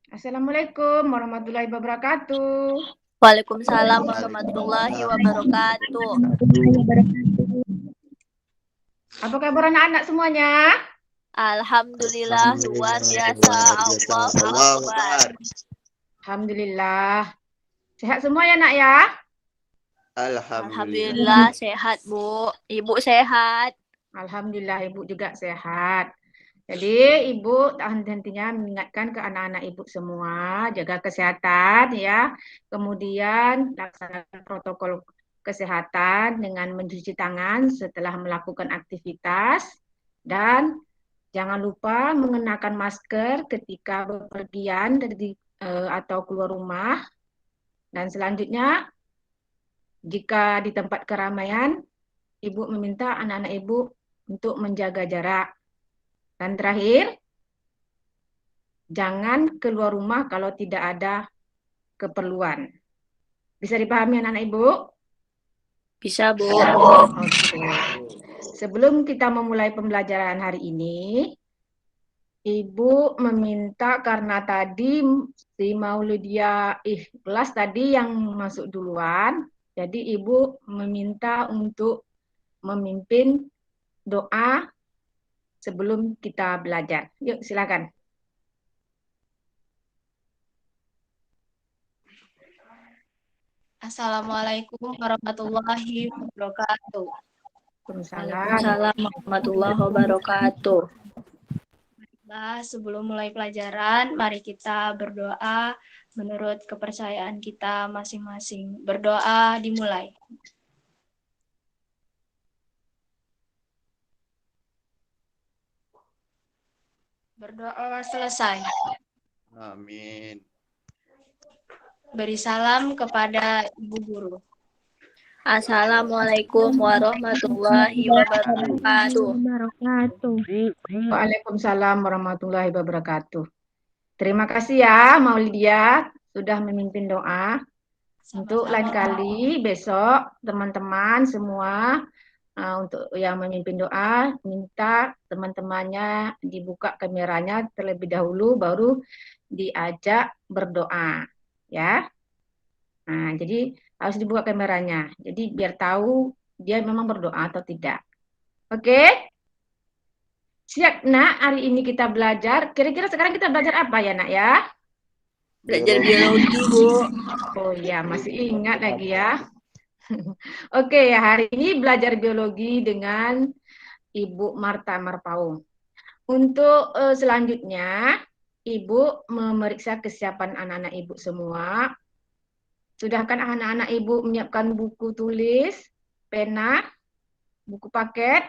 Assalamualaikum warahmatullahi wabarakatuh. Waalaikumsalam warahmatullahi wabarakatuh. Apa kabar anak-anak semuanya? Alhamdulillah luar biasa. Allahu Akbar. Alhamdulillah. Sehat semua ya nak ya? Alhamdulillah sehat Bu. Ibu sehat. Alhamdulillah ibu juga sehat. Jadi ibu tak henti-hentinya mengingatkan ke anak-anak ibu semua, jaga kesehatan ya. Kemudian laksanakan protokol kesehatan dengan mencuci tangan setelah melakukan aktivitas dan jangan lupa mengenakan masker ketika bepergian atau keluar rumah. Dan selanjutnya, jika di tempat keramaian, ibu meminta anak-anak ibu untuk menjaga jarak. Dan terakhir, jangan keluar rumah kalau tidak ada keperluan. Bisa dipahami anak-anak ibu? Bisa Bu. Oke. Sebelum kita memulai pembelajaran hari ini, Ibu meminta karena tadi si Maulidia Ikhlas tadi yang masuk duluan, jadi Ibu meminta untuk memimpin doa sebelum kita belajar. Yuk, silakan. Assalamualaikum warahmatullahi wabarakatuh. Waalaikumsalam warahmatullahi wabarakatuh. Nah, sebelum mulai pelajaran, mari kita berdoa menurut kepercayaan kita masing-masing. Berdoa dimulai. Berdoa selesai. Amin. Beri salam kepada Ibu Guru. Assalamualaikum warahmatullahi wabarakatuh. Waalaikumsalam warahmatullahi wabarakatuh. Terima kasih ya Maulidia sudah memimpin doa. Untuk lain kali besok teman-teman semua untuk yang memimpin doa minta teman-temannya dibuka kameranya terlebih dahulu baru diajak berdoa ya. Nah, jadi harus dibuka kameranya. Jadi biar tahu dia memang berdoa atau tidak. Oke? Siap, Nak. Hari ini kita belajar. Kira-kira sekarang kita belajar apa ya, Nak ya? Belajar biologi Bu. Oh iya, masih ingat lagi ya. Oke, hari ini belajar biologi dengan Ibu Marta Marpaung. Untuk selanjutnya, Ibu memeriksa kesiapan anak-anak Ibu semua. Sudahkan anak-anak Ibu menyiapkan buku tulis, pena, buku paket?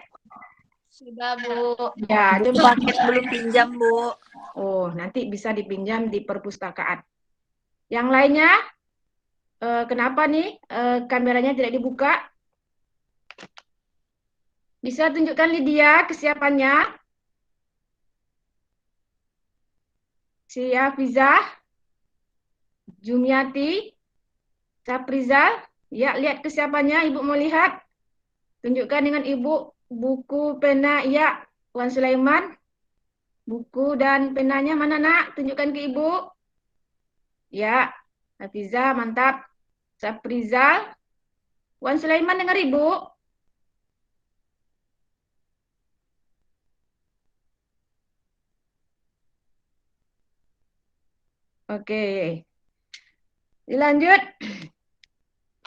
Sudah Bu. Ya, Buku coba. paket belum pinjam Bu. Oh, nanti bisa dipinjam di perpustakaan. Yang lainnya, kenapa nih kameranya tidak dibuka? Bisa tunjukkan Lydia kesiapannya? Fiza, Jumiati, Saprizal, ya lihat kesiapannya, Ibu mau lihat. Tunjukkan dengan Ibu buku, pena, ya. Wan Sulaiman, buku dan penanya mana nak? Tunjukkan ke Ibu. Ya, Hafiza, mantap. Saprizal, Wan Sulaiman dengar Ibu. Oke. Dilanjut.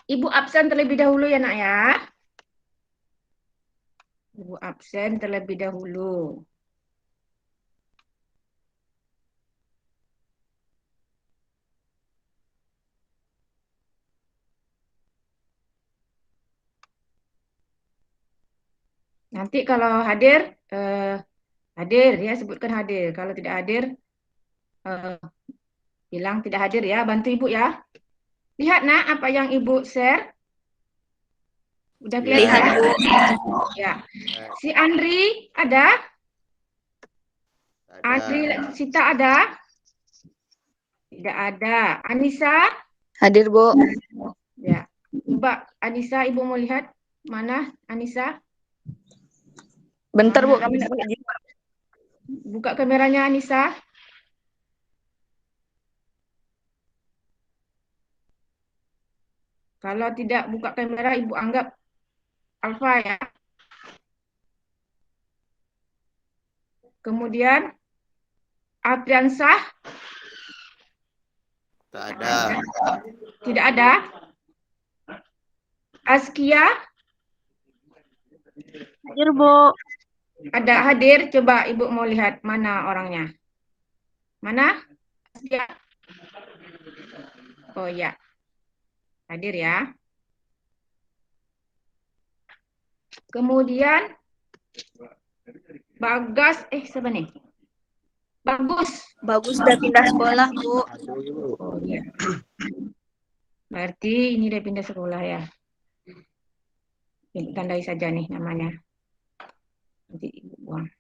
Ibu absen terlebih dahulu ya nak ya. Ibu absen terlebih dahulu. Nanti kalau hadir, hadir ya, sebutkan hadir. Kalau tidak hadir, bilang tidak hadir ya, bantu Ibu ya. Lihat nak apa yang Ibu share. Udah kelihatan? Lihat Bu. Ya. Si Andri ada? Ada. Andri Sita ada? Tidak ada. Anissa? Hadir Bu. Ya. Coba Anissa, Ibu mau lihat mana Anissa? Bentar Bu, Mana kami Anissa? nak pakai jilbab. Buka kameranya Anissa. Kalau tidak buka kamera, Ibu anggap Alfa ya. Kemudian Apriansah, Tak ada. tidak ada. Askia, Hadir, Bu. ada hadir. Coba Ibu mau lihat mana orangnya. Mana? Askia. Oh ya, hadir ya. Kemudian Bagas, siapa nih? Bagus. Bagus udah pindah sekolah, Bu. Masuk, Ibu. Oh iya. Berarti ini udah pindah sekolah ya. Ibu tandai saja nih namanya. Nanti Ibu buang.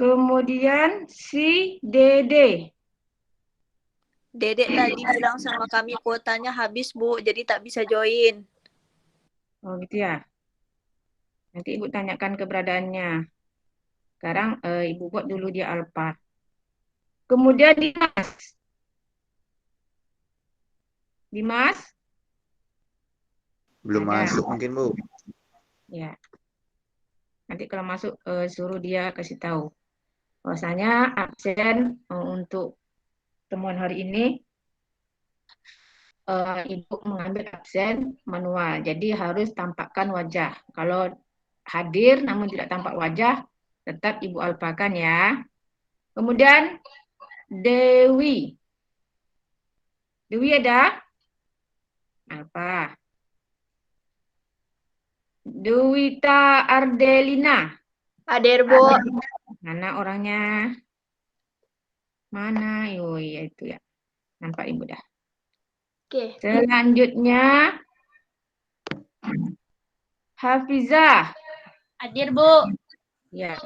Kemudian si Dede. Dedek tadi bilang sama kami kuotanya habis, Bu. Jadi tak bisa join. Oh gitu ya. Nanti Ibu tanyakan keberadaannya. Sekarang Ibu buat dulu dia Alfa. Kemudian Dimas. Dimas? Belum Ada. masuk mungkin, Bu. Ya. Nanti kalau masuk suruh dia kasih tahu. Bahwasanya absen untuk temuan hari ini Ibu mengambil absen manual. Jadi harus tampakkan wajah. Kalau hadir namun tidak tampak wajah, tetap Ibu alpakan ya. Kemudian Dewi. Dewi ada? Alpa. Dewita Ardelina. Hadir, Bu. Mana orangnya? Mana? Oh iya itu ya. Nampak Ibu dah. Oke. Selanjutnya Hafizah. Hadir, Bu. Ya,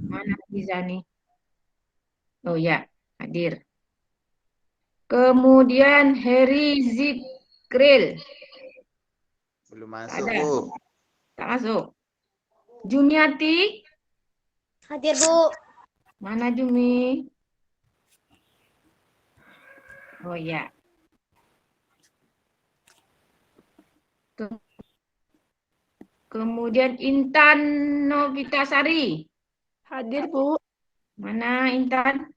mana Hafizah nih? Oh ya, hadir. Kemudian Heri Zikril. Belum Tak masuk, ada. Bu. Tak masuk. Jumiati. Hadir, Bu. Mana Jumi? Oh ya. Kemudian Intan Novitasari. Hadir, Bu. Mana Intan?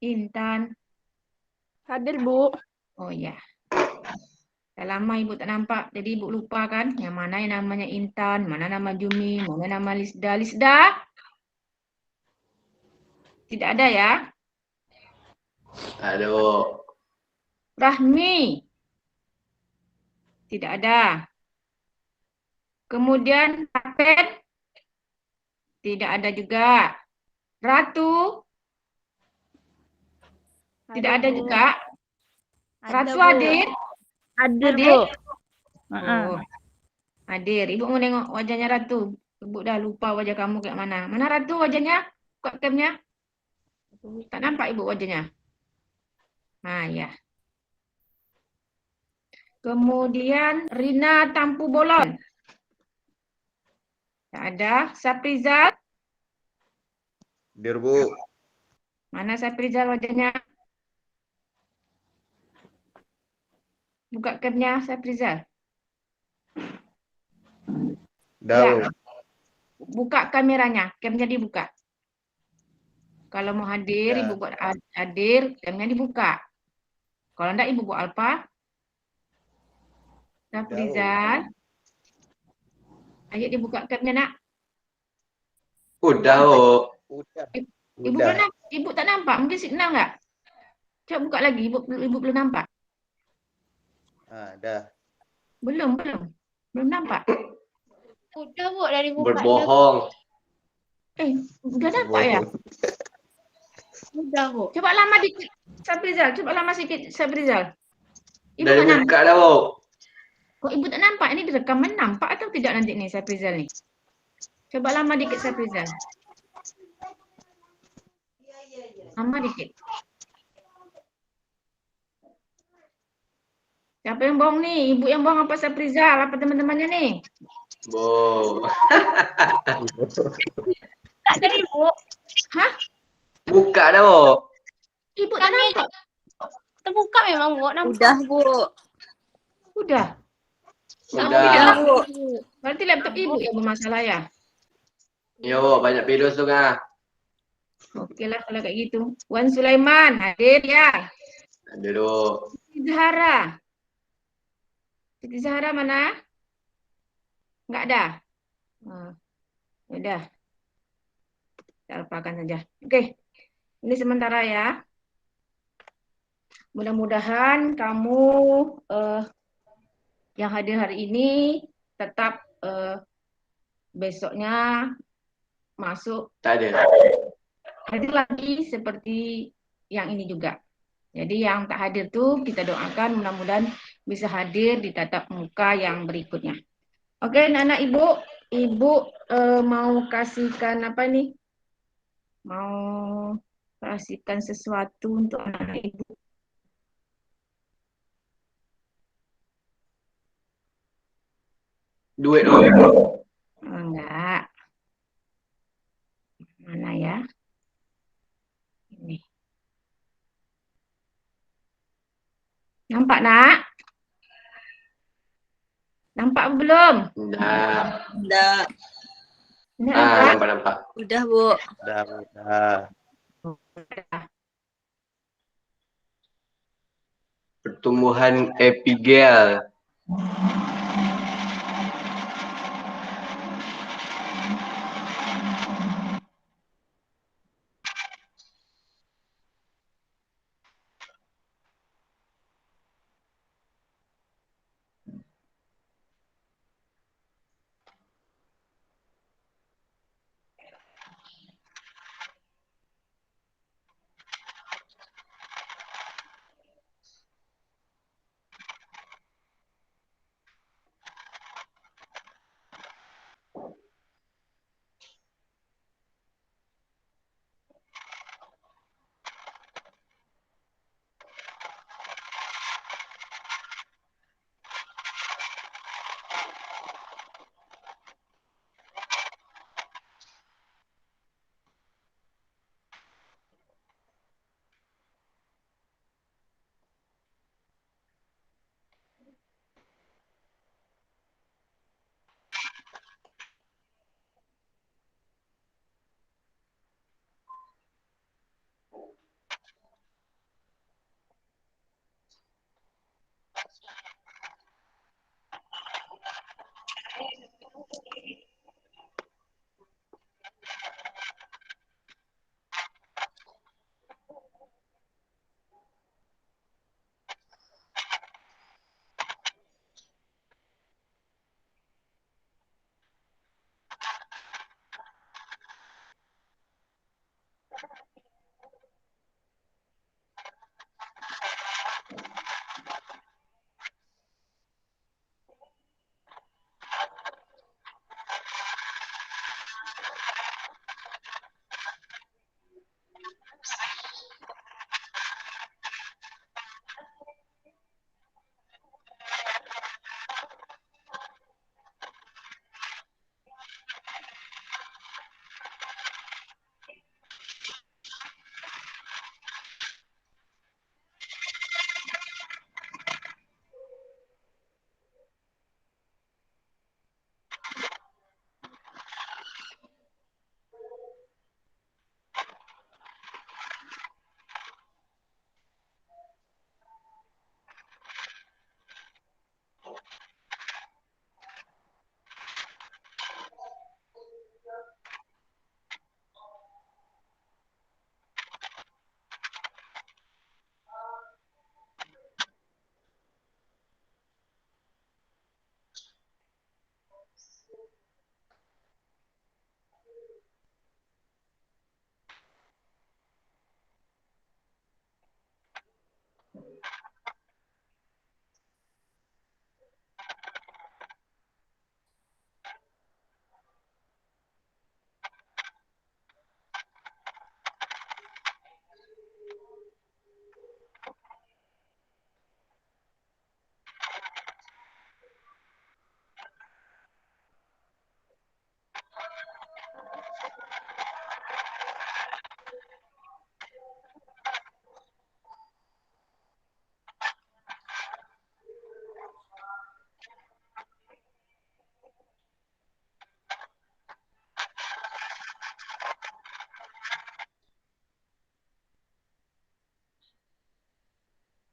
Intan. Hadir, Bu. Oh ya. Dah lama Ibu tak nampak, jadi Ibu lupa kan yang mana yang namanya Intan, mana nama Jumi, mana nama Lisda. Lisda? Tidak ada ya? Ada, Bu. Rahmi? Tidak ada. Kemudian Rapen? Tidak ada juga. Ratu? Tidak ada juga. Ratu hadir? Hadir, Hadir? Bu. Oh, hadir. Ibu mau nengok wajahnya Ratu. Ibu dah lupa wajah kamu kayak mana. Mana Ratu wajahnya? Kok camnya? Tak nampak Ibu wajahnya. Nah, ya. Kemudian Rina Tampu Bolon. Tak ada. Saprizal? Hadir, Bu. Mana Saprizal wajahnya? Buka camnya Saprizal. Dah, Ya. Bu. Buka kameranya, camnya dibuka. Kalau mau hadir, Ya. Ibu buat hadir, camnya dibuka. Kalau enggak, Ibu buat apa? Saprizal. Ayo dibuka camnya, nak. Udah, Bu. Udah. Ibu belum nampak, Ibu tak nampak, mungkin signal enggak? Coba buka lagi, Ibu belum nampak. Ah, dah. Belum nampak. Udah, Bu. Dari buka. Berbohong. Udah nampak ya? Udah, Bu. Coba lama dikit, Saprizal. Coba lama sikit, Saprizal. Ibu Dari tak nampak. buka dah, Bu. Kok Ibu tak nampak? Ini direkaman nampak atau tidak nanti nih, Saprizal nih? Coba lama dikit, Saprizal. Lama dikit. Siapa yang bohong nih? Ibu yang bohong apa Saprizal? Apa teman-temannya nih? Bu. Tak dari Bu. Hah? Buka dah, Bu. Ibu tak Kami nampak? terbuka memang Bu. Nampak. Udah, Bu. Udah. Udah. Bu. Berarti laptop ibu yang bermasalah ya? Iya, Bu. Banyak virus tuh, Kak. Oke lah kalau kayak gitu. Wan Sulaiman hadir ya. Ada dulu. Siti Zahara. Siti Zahara mana? Enggak ada. Udah. Kita lupakan saja. Oke. Ini sementara ya. Mudah-mudahan kamu yang hadir hari ini tetap besoknya masuk Tak ada. hadir lagi seperti yang ini juga. Jadi yang tak hadir tuh kita doakan mudah-mudahan bisa hadir di tatap muka yang berikutnya. Oke, anak-anak ibu mau kasihkan apa nih? Mau kasihkan sesuatu untuk anak-anak ibu. Duit dulu. Enggak. Mana ya? Ini. Nampak, Nak? Nampak belum? Udah. Udah. Nampak? Nampak. Udah, Bu. Udah. Pertumbuhan epigel.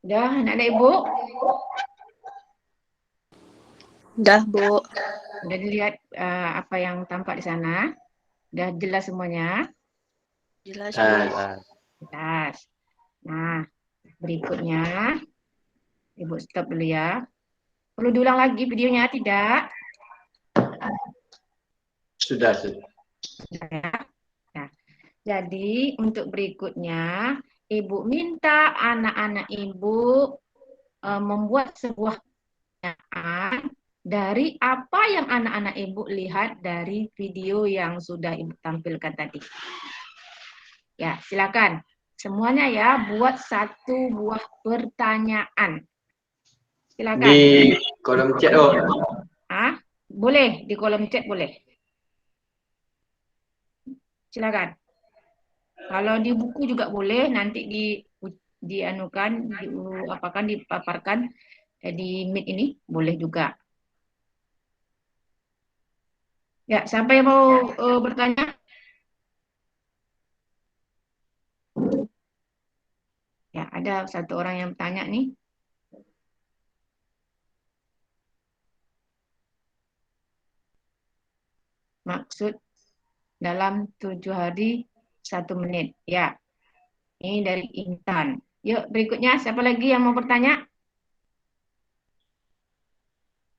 Udah, anak-anak ibu? Dah, Bu. Udah dilihat apa yang tampak di sana? Udah jelas semuanya? Jelas, Ah, Bu. Ah, Jelas. Nah, berikutnya, Ibu stop dulu ya. Perlu diulang lagi videonya, tidak? sudah, sudah. Sudah ya? Nah, jadi untuk berikutnya, Ibu minta anak-anak Ibu membuat sebuah pertanyaan dari apa yang anak-anak Ibu lihat dari video yang sudah Ibu tampilkan tadi. Ya, silakan. Semuanya ya, buat satu buah pertanyaan. Silakan. Di kolom chat oh. Ah, boleh di kolom chat boleh. Silakan. Kalau di buku juga boleh, nanti dianukan, apakan dipaparkan di Meet ini boleh juga. Ya, siapa yang mau bertanya? Ya, ada satu orang yang bertanya nih. Maksud dalam 7 hari 1 menit. Ya, ini dari Intan. Yuk, berikutnya siapa lagi yang mau bertanya?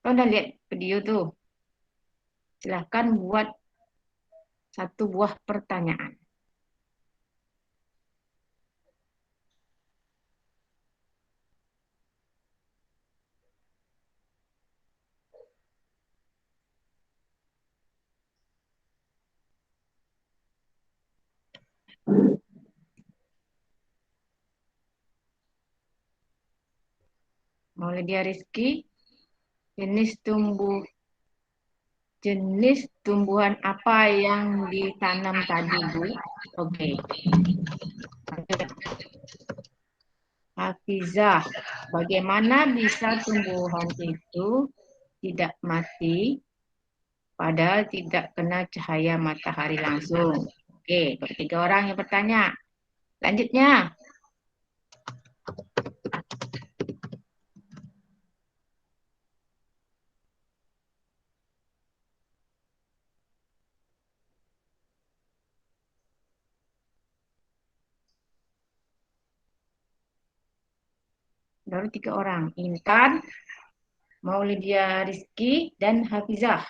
Kau udah lihat video tuh. Silahkan buat satu buah pertanyaan. Maulidia Rizky, jenis tumbuhan apa yang ditanam tadi, Bu? Oke. Hafizah, bagaimana bisa tumbuhan itu tidak mati padahal tidak kena cahaya matahari langsung? Oke, bertiga orang yang bertanya. Lanjutnya, baru 3 orang. Intan, Maulidia Rizky, dan Hafizah.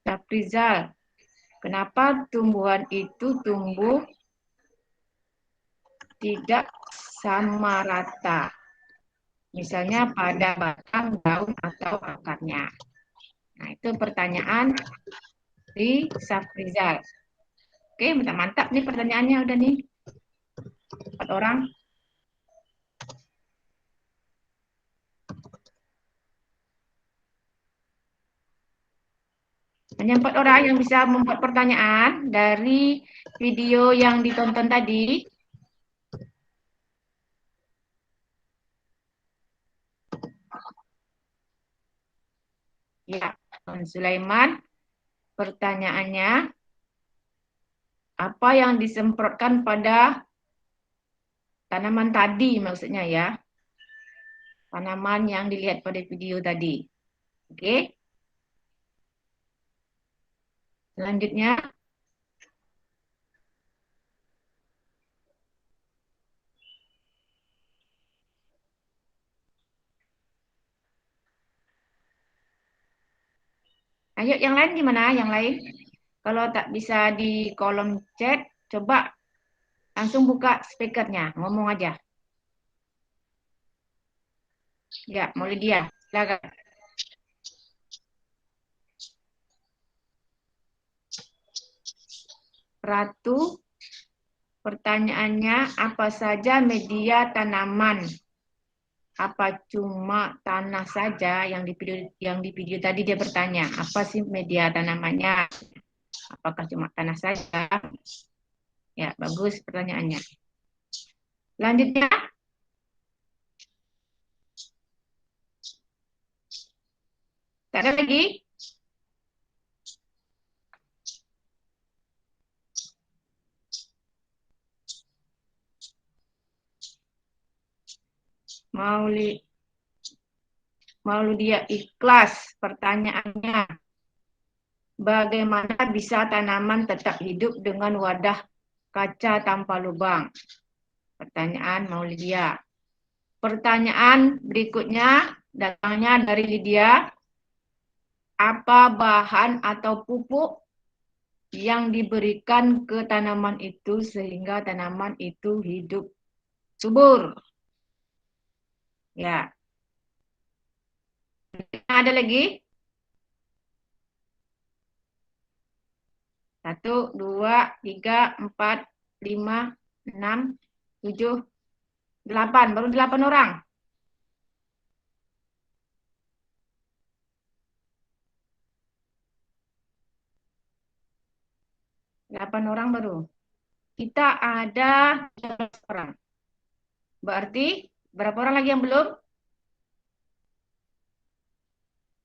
Saprizal, kenapa tumbuhan itu tumbuh tidak sama rata? Misalnya pada batang, daun, atau akarnya. Nah, itu pertanyaan di Saprizal. Oke, mantap nih pertanyaannya udah nih. 4 orang. Hanya 4 orang yang bisa membuat pertanyaan dari video yang ditonton tadi. Ya, Sulaiman, pertanyaannya, apa yang disemprotkan pada tanaman tadi maksudnya ya? Tanaman yang dilihat pada video tadi. Oke. Selanjutnya, ayo yang lain gimana? Yang lain? Kalau tak bisa di kolom chat, coba langsung buka speakernya, ngomong aja. Ya, mulai dia. Silakan. Ratu, pertanyaannya apa saja media tanaman? Apa cuma tanah saja yang di video tadi dia bertanya, apa sih media tanamannya? Apakah cuma tanah saja? Ya, bagus pertanyaannya. Selanjutnya, tak ada lagi? Maulidia Ikhlas. Pertanyaannya, bagaimana bisa tanaman tetap hidup dengan wadah kaca tanpa lubang? Pertanyaan Maulidia. Pertanyaan berikutnya datangnya dari Lydia. Apa bahan atau pupuk yang diberikan ke tanaman itu sehingga tanaman itu hidup subur? Ya. Ada lagi? 1, 2, 3, 4, 5, 6, 7, 8. Baru 8 orang. Orang baru. Kita ada 13 orang. Berarti berapa orang lagi yang belum?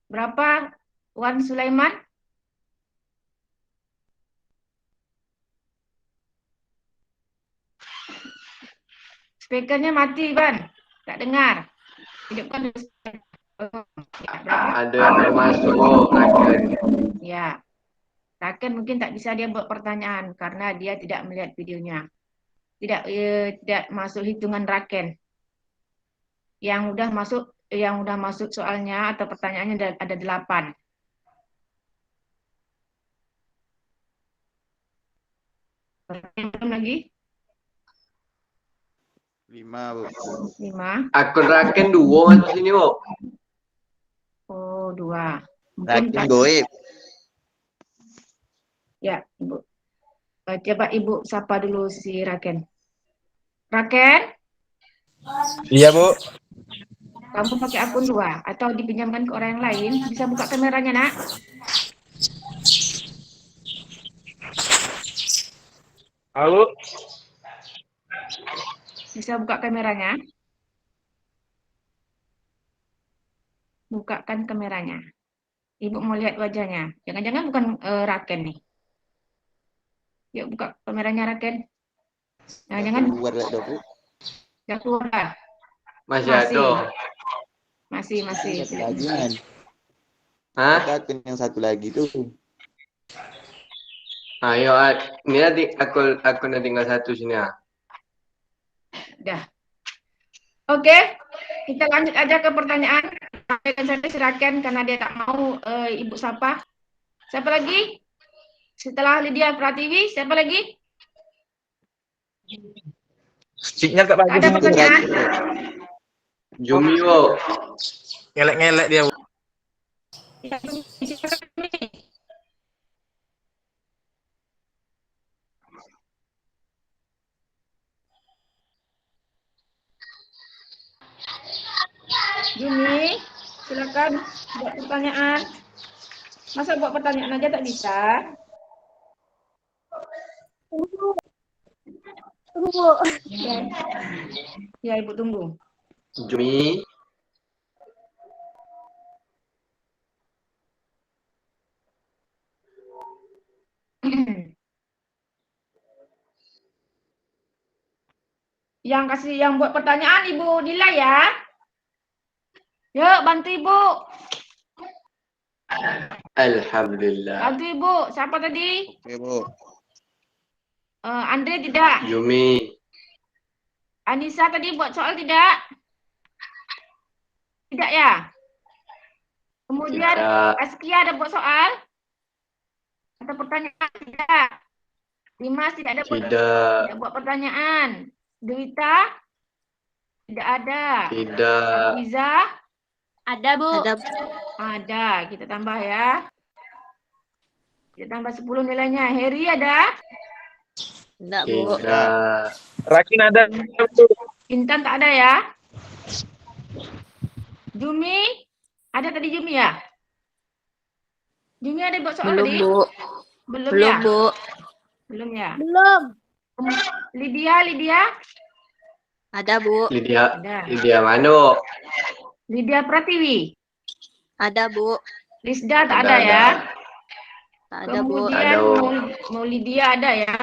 Berapa, Wan Sulaiman? Speakernya mati, Ban. Tak dengar. Hidupkan dulu. Ada yang belum masuk. Ya. Raken mungkin tak bisa dia buat pertanyaan karena dia tidak melihat videonya. Tidak masuk hitungan Raken. Yang udah masuk soalnya atau pertanyaannya ada 8. Belum lagi? 5, Bu. 5. Akun Raken 2 masuk sini, Bu. Oh, 2. Raken goib. Ya, Ibu. Coba Ibu sapa dulu si Raken. Raken? Iya, Bu. Kamu pakai akun 2 atau dipinjamkan ke orang yang lain? Bisa buka kameranya, Nak? Halo. Bisa buka kameranya? Bukakan kameranya. Ibu mau lihat wajahnya. Jangan-jangan bukan Raken nih. Yuk buka kameranya Raken. Jangan-jangan Keluar lah, Bu. udah keluar. Masih Masih. ada. Masih. Satu lagi, kan. Hah? Ada akun yang satu lagi tuh. Ayo, ini nanti aku tinggal 1 sini ya. Udah. Oke, kita lanjut aja ke pertanyaan. Saya silakan karena dia tak mau Ibu sapa. Siapa lagi? Setelah Lydia Pratiwi, siapa lagi? Sinyal tak bagus. Ada pertanyaan? Jumi, Bu. Ngelek-ngelek dia, Bu. Juni, silakan buat pertanyaan. Masa buat pertanyaan aja tak bisa? Tunggu. Ya, Ibu tunggu. Jumi. Yang buat pertanyaan Ibu Dila ya. Yuk bantu Ibu. Alhamdulillah. Bantu Ibu. Siapa tadi? Oke, Bu. Andre tidak. Jumi. Anissa tadi buat soal tidak? Tidak ya? Kemudian Tidak. Askia ada buat soal? Atau pertanyaan? Tidak. Dimas tidak ada tidak buat pertanyaan. Duita? Tidak ada. Tidak. Liza? Ada, Bu. Ada. Kita tambah ya. Kita tambah 10 nilainya. Heri ada? Enggak, Bu. Tidak. Rakin ada. Intan tak ada ya? Jumi? Ada tadi Jumi ya? Jumi ada buat soal Belum, tadi? Bu. Belum Belum, ya? Bu. Belum ya? Belum. Lydia? Ada, Bu. Ada. Lydia mana, Bu? Lydia Pratiwi? Ada, Bu. Lisda tak ada ya? Tak ada, Bu. Kemudian Ada. mau Lydia ada ya?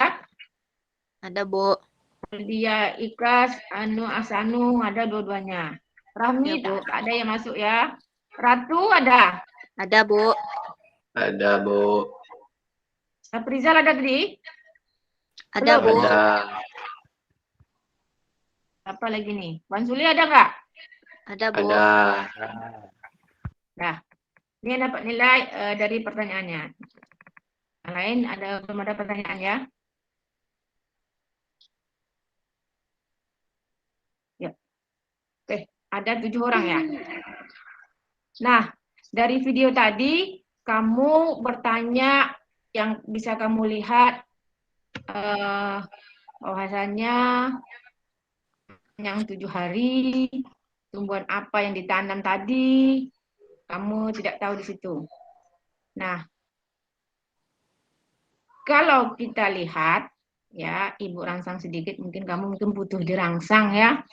Ada, Bu. Lydia Ikhlas, Asanu ada dua-duanya. Rahmi Ya, Bu. tak ada yang masuk ya. Ratu ada. Ada, Bu. Ada, Bu. Aprizal ada tadi? Ada, Belum. Bu. Ada. Apa lagi nih? Wan Suli ada nggak? Ada, Bu. Ada. Nah, ini yang dapat nilai dari pertanyaannya. Yang lain belum ada pertanyaan ya? Ya. Oke, ada 7 orang ya. Nah, dari video tadi kamu bertanya yang bisa kamu lihat bahwasannya yang 7 hari, tumbuhan apa yang ditanam tadi, kamu tidak tahu di situ. Nah, kalau kita lihat, ya, Ibu rangsang sedikit, mungkin kamu butuh dirangsang ya.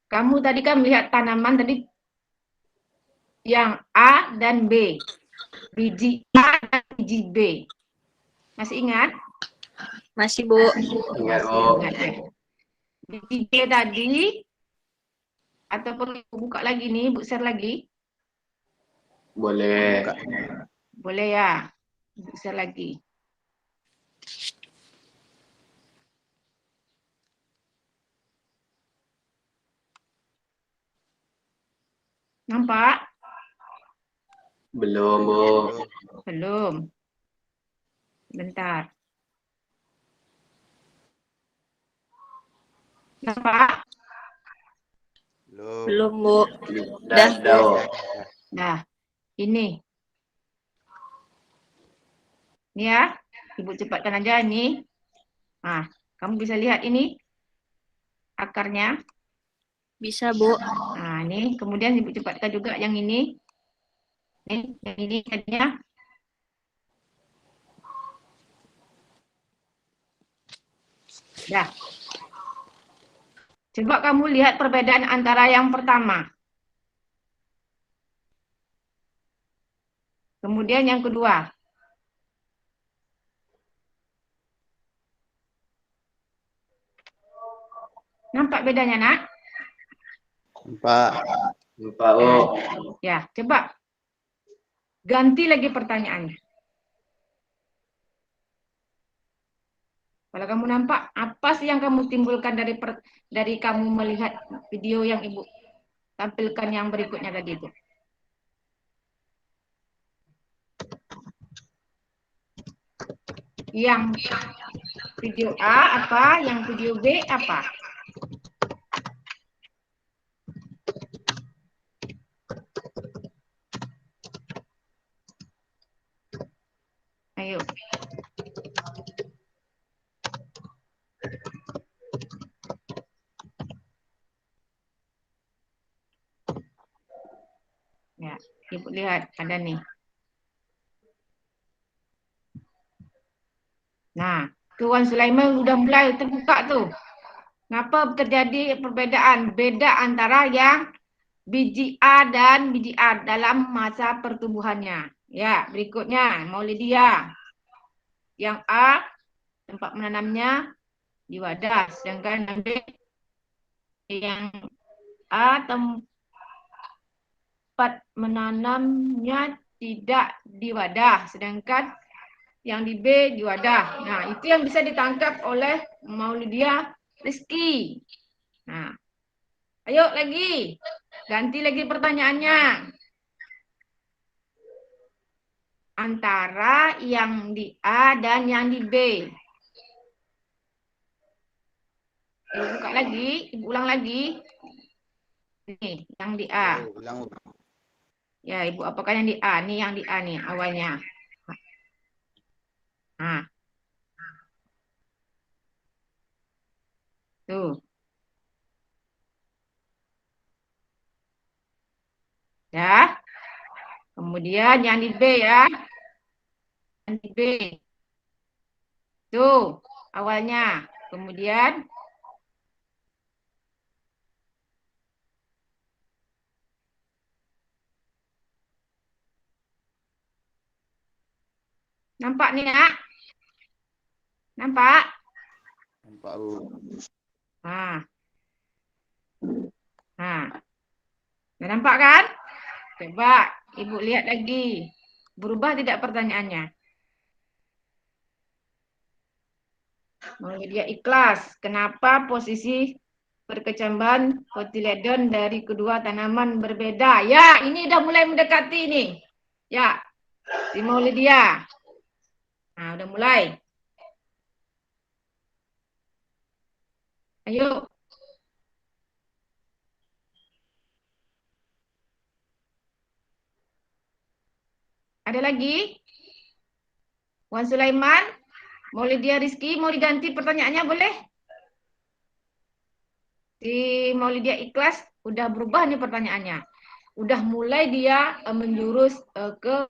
Kamu tadi kan melihat tanaman tadi yang A dan B. Biji A dan biji B. Masih ingat? Masih, Bu. Ingat, Masih Bu. ingat ya. Biji B tadi, ataupun Ibu buka lagi nih, Ibu share lagi. Boleh. Boleh ya, Ibu share lagi. Nampak? Belum, Bu. Belum. Bentar. Nampak? Belum. Belum, Bu. Dah, dah, Bu. Nah, ini. Ini ya, Ibu cepatkan aja ini. Nah, kamu bisa lihat ini akarnya. Bisa, Bu. Nah, ini kemudian Ibu cepatkan juga yang ini. Nih, yang ini tadinya. Dah. Coba kamu lihat perbedaan antara yang pertama. Kemudian yang kedua. Nampak bedanya, Nak? Nampak. Nampak, Bu. Ya, coba ganti lagi pertanyaannya. Kalau kamu nampak, apa sih yang kamu timbulkan dari kamu melihat video yang Ibu tampilkan yang berikutnya tadi itu? Yang video A apa? Yang video B apa? Ayo. Ya, Ibu lihat ada nih. Nah, Tuan Sulaiman udah mulai terbuka tuh. Kenapa terjadi perbedaan? Beda antara yang biji A dan biji A dalam masa pertumbuhannya. Ya, berikutnya Maulidia. Yang A tempat menanamnya di wadah, sedangkan yang A tempat menanamnya tidak di wadah, sedangkan yang di B di wadah. Nah, itu yang bisa ditangkap oleh Maulidia Rizky. Nah, ayo lagi. Ganti lagi pertanyaannya. Antara yang di A dan yang di B. Ibu buka lagi, Ibu ulang lagi. Ini, yang di A. Ulang. Ya, Ibu apakah yang di A? Nih yang di A nih awalnya. Nah. Tuh. Ya. Kemudian yang di B ya. Yang di B. Tuh, awalnya. Kemudian nampak nih, Nak? Nampak? Nampak, Bu. Nah. Nah. Nah, nampak kan? Coba Ibu lihat lagi. Berubah tidak pertanyaannya? Dia ikhlas. Kenapa posisi perkecambahan kotiledon dari kedua tanaman berbeda? Ya, ini udah mulai mendekati nih. Ya, si Maulidia. Nah, udah mulai. Ayo. Ada lagi? Wan Sulaiman? Maulidia Rizky, mau diganti pertanyaannya boleh? Si Maulidia Ikhlas, udah berubah nih pertanyaannya. Udah mulai dia menjurus ke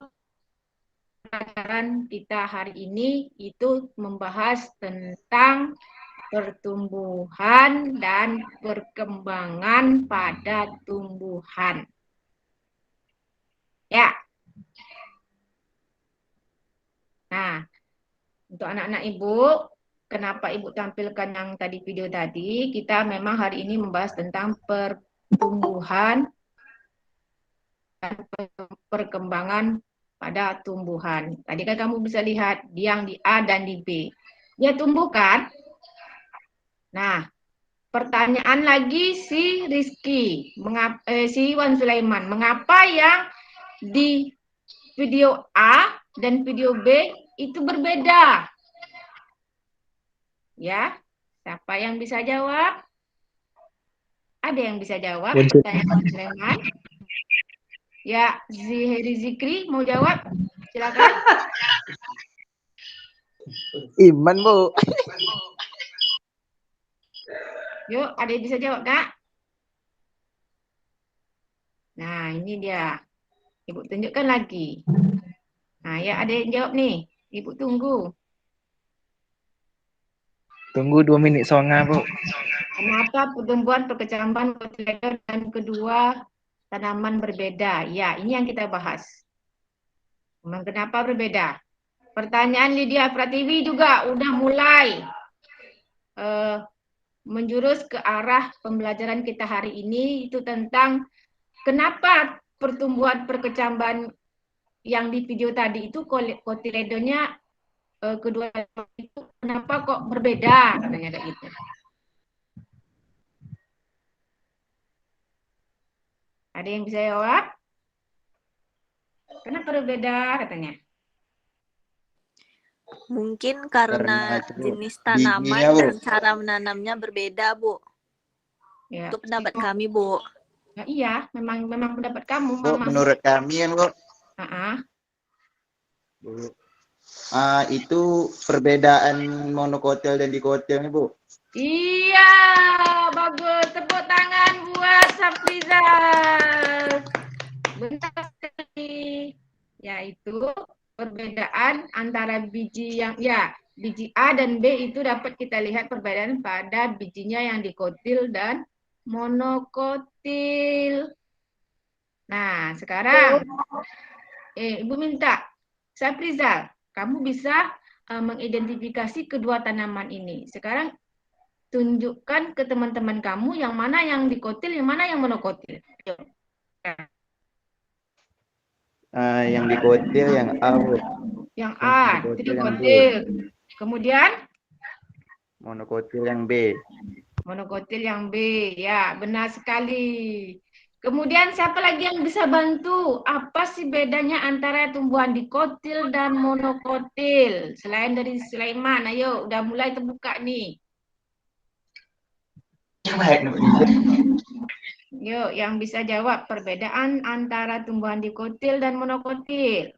pelajaran kita hari ini, itu membahas tentang pertumbuhan dan perkembangan pada tumbuhan. Ya. Nah, untuk anak-anak Ibu, kenapa Ibu tampilkan yang tadi video tadi, kita memang hari ini membahas tentang pertumbuhan dan perkembangan pada tumbuhan. Tadi kan kamu bisa lihat yang di A dan di B. Dia tumbuh kan? Nah, pertanyaan lagi si Rizky, si Wan Sulaiman, mengapa yang di video A dan video B itu berbeda? Ya, siapa yang bisa jawab? Ada yang bisa jawab pertanyaan Wan Sulaiman? Ya, Zihri Zikri mau jawab? Silakan. Iman, Bu. Yuk, ada yang bisa jawab, Kak? Nah, ini dia. Ibu tunjukkan lagi. Nah, ya ada yang jawab nih. Ibu tunggu. Tunggu 2 menit setengah, Bu. Kenapa pertumbuhan perkecambahan kotiledon dan kedua tanaman berbeda? Ya, ini yang kita bahas. Memang kenapa berbeda? Pertanyaan Lydia Pratiwi juga udah mulai menjurus ke arah pembelajaran kita hari ini, itu tentang kenapa pertumbuhan perkecambahan yang di video tadi itu kotiledonnya kedua itu kenapa kok berbeda, katanya kayak gitu. Ada yang bisa jawab? Kenapa berbeda katanya? Mungkin karena Karena itu jenis tanaman bijinya, Bu. dan cara menanamnya berbeda, Bu. Ya. Itu pendapat kami, Bu. Ya, iya, memang pendapat kamu, Bu, Mama. menurut kami kan, Bu. Itu perbedaan monokotil dan dikotil nih, Bu. Iya, bagus. Tepuk tangan buat Safrizal. Benar sekali. Yaitu perbedaan antara biji yang biji A dan B itu dapat kita lihat perbedaan pada bijinya yang dikotil dan monokotil. Nah, sekarang Ibu minta Safrizal, kamu bisa mengidentifikasi kedua tanaman ini. Sekarang tunjukkan ke teman-teman kamu yang mana yang dikotil, yang mana yang monokotil. Yang dikotil yang A, Bu. Yang A, itu dikotil. Kemudian Monokotil yang B. monokotil yang B. Ya, benar sekali. Kemudian siapa lagi yang bisa bantu? Apa sih bedanya antara tumbuhan dikotil dan monokotil? Selain dari Sulaiman, ayo udah mulai terbuka nih. Yuk, yang bisa jawab perbedaan antara tumbuhan dikotil dan monokotil.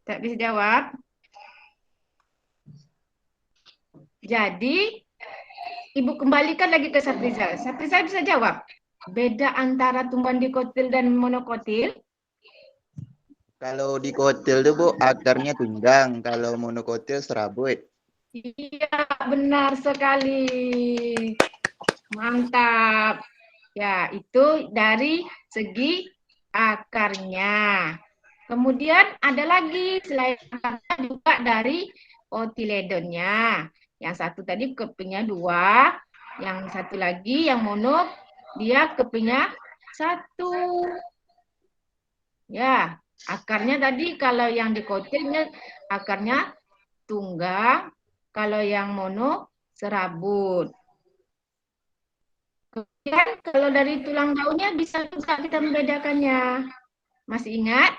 Tak bisa jawab. Jadi, Ibu kembalikan lagi ke Safrizal. Safrizal bisa jawab. Beda antara tumbuhan dikotil dan monokotil? Kalau dikotil tuh, Bu, akarnya tunggang. Kalau monokotil serabut. Iya, benar sekali. Mantap. Ya, itu dari segi akarnya. Kemudian ada lagi selain akarnya juga dari kotiledonnya. Yang satu tadi kepingnya 2, yang satu lagi yang mono dia kepingnya 1. Ya, akarnya tadi kalau yang dikotilnya akarnya tunggang, kalau yang mono serabut. Kemudian kalau dari tulang daunnya bisa juga kita membedakannya. Masih ingat?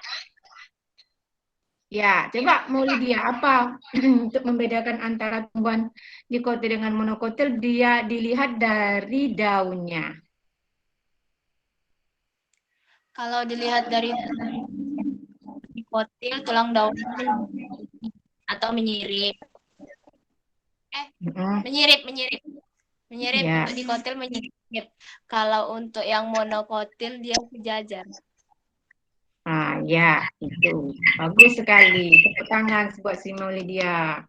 Ya, coba mau Lydia apa untuk membedakan antara tumbuhan dikotil dengan monokotil, dia dilihat dari daunnya. Kalau dilihat dari dikotil, tulang daunnya atau menyirip. Menyirip. Menyirip Ya. untuk dikotil menyirip. Kalau untuk yang monokotil dia sejajar. Ah, ya, itu. Bagus sekali. Tepuk tangan buat si Maulidia.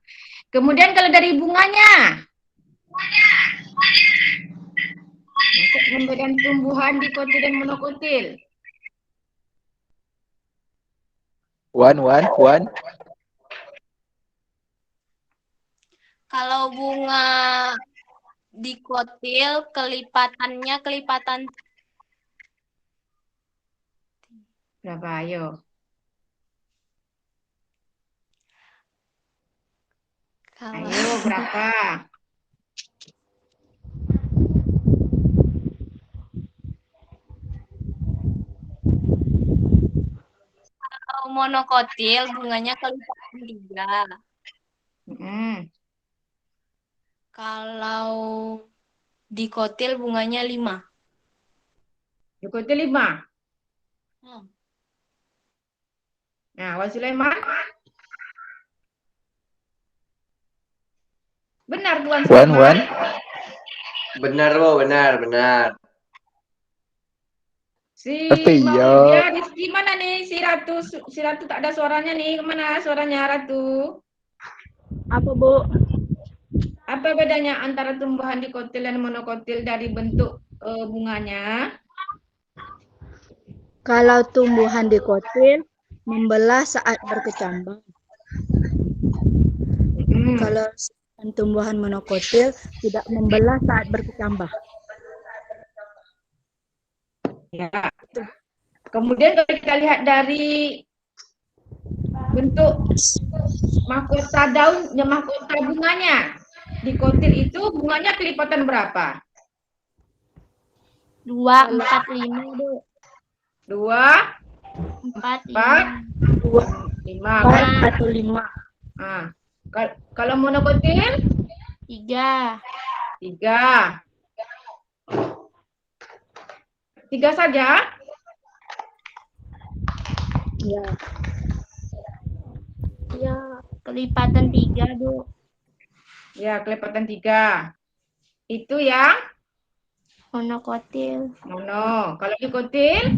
Kemudian kalau dari bunganya. Untuk membedakan tumbuhan dikotil dan monokotil. One. Kalau bunga dikotil, kelipatannya kelipatan Berapa? Ayo. Ayo, berapa? Kalau monokotil bunganya kelipatan 3. Kalau dikotil bunganya 5. Dikotil 5. Nah, Wan Sulaiman. Benar, Tuan Sulaiman. Benar, Bu, benar. Si Tapi Maulidia, Rizky mana nih? Si Ratu tak ada suaranya nih. Kemana suaranya Ratu? Apa, Bu? Apa bedanya antara tumbuhan dikotil dan monokotil dari bentuk bunganya? Kalau tumbuhan dikotil membelah saat berkecambah. Kalau tumbuhan monokotil tidak membelah saat berkecambah. Ya. Kemudian kalau kita lihat dari bentuk mahkota mahkota bunganya, dikotil itu bunganya kelipatan berapa? 2, 4, 5, Bu. 2, 4, 5. 4 atau 5. Nah, kalau monokotil? 3. 3. 3 saja? Ya. Ya, kelipatan 3, Bu. Ya, kelipatan 3. Itu yang Monokotil. mono. Kalau dikotil?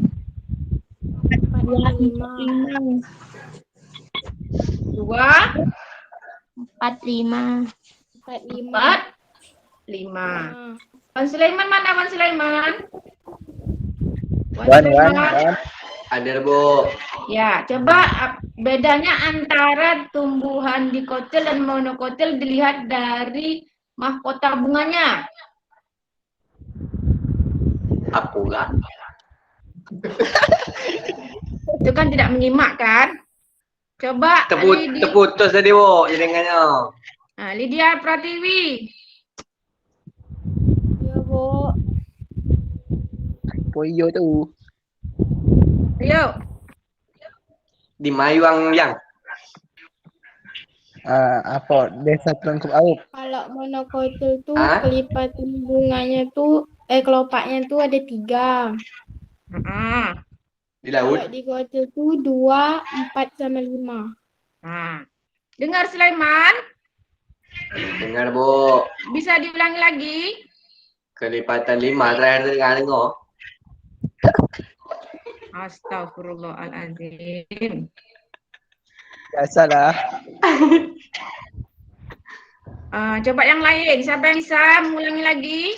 4, 5. 2, 4, 5. 4, 5. Wan Sulaiman mana Wan Sulaiman? One. Ada, Bu. Ya, coba bedanya antara tumbuhan dikotil dan monokotil dilihat dari mahkota bunganya. Apalah. Itu kan tidak menyimak kan? Coba Terputus tadi, Bu, jaringannya. Nah, Lydia Pratiwi. Ya, Bu. Poyo tu. Ayo. Di Mayuang yang. Apa desa Telengkup Aup. Kalau monokotil tuh Hah? kelipatan bunganya tuh kelopaknya tuh ada 3. Di laut. Kalau dikotil tuh 2, 4 sama 5. Nah, dengar Sulaiman? Dengar, Bu. Bisa diulangi lagi? Kelipatan 5 terakhir dengar. Astagfirullahaladzim. Biasalah. Coba yang lain. Siapa yang bisa mengulangi lagi?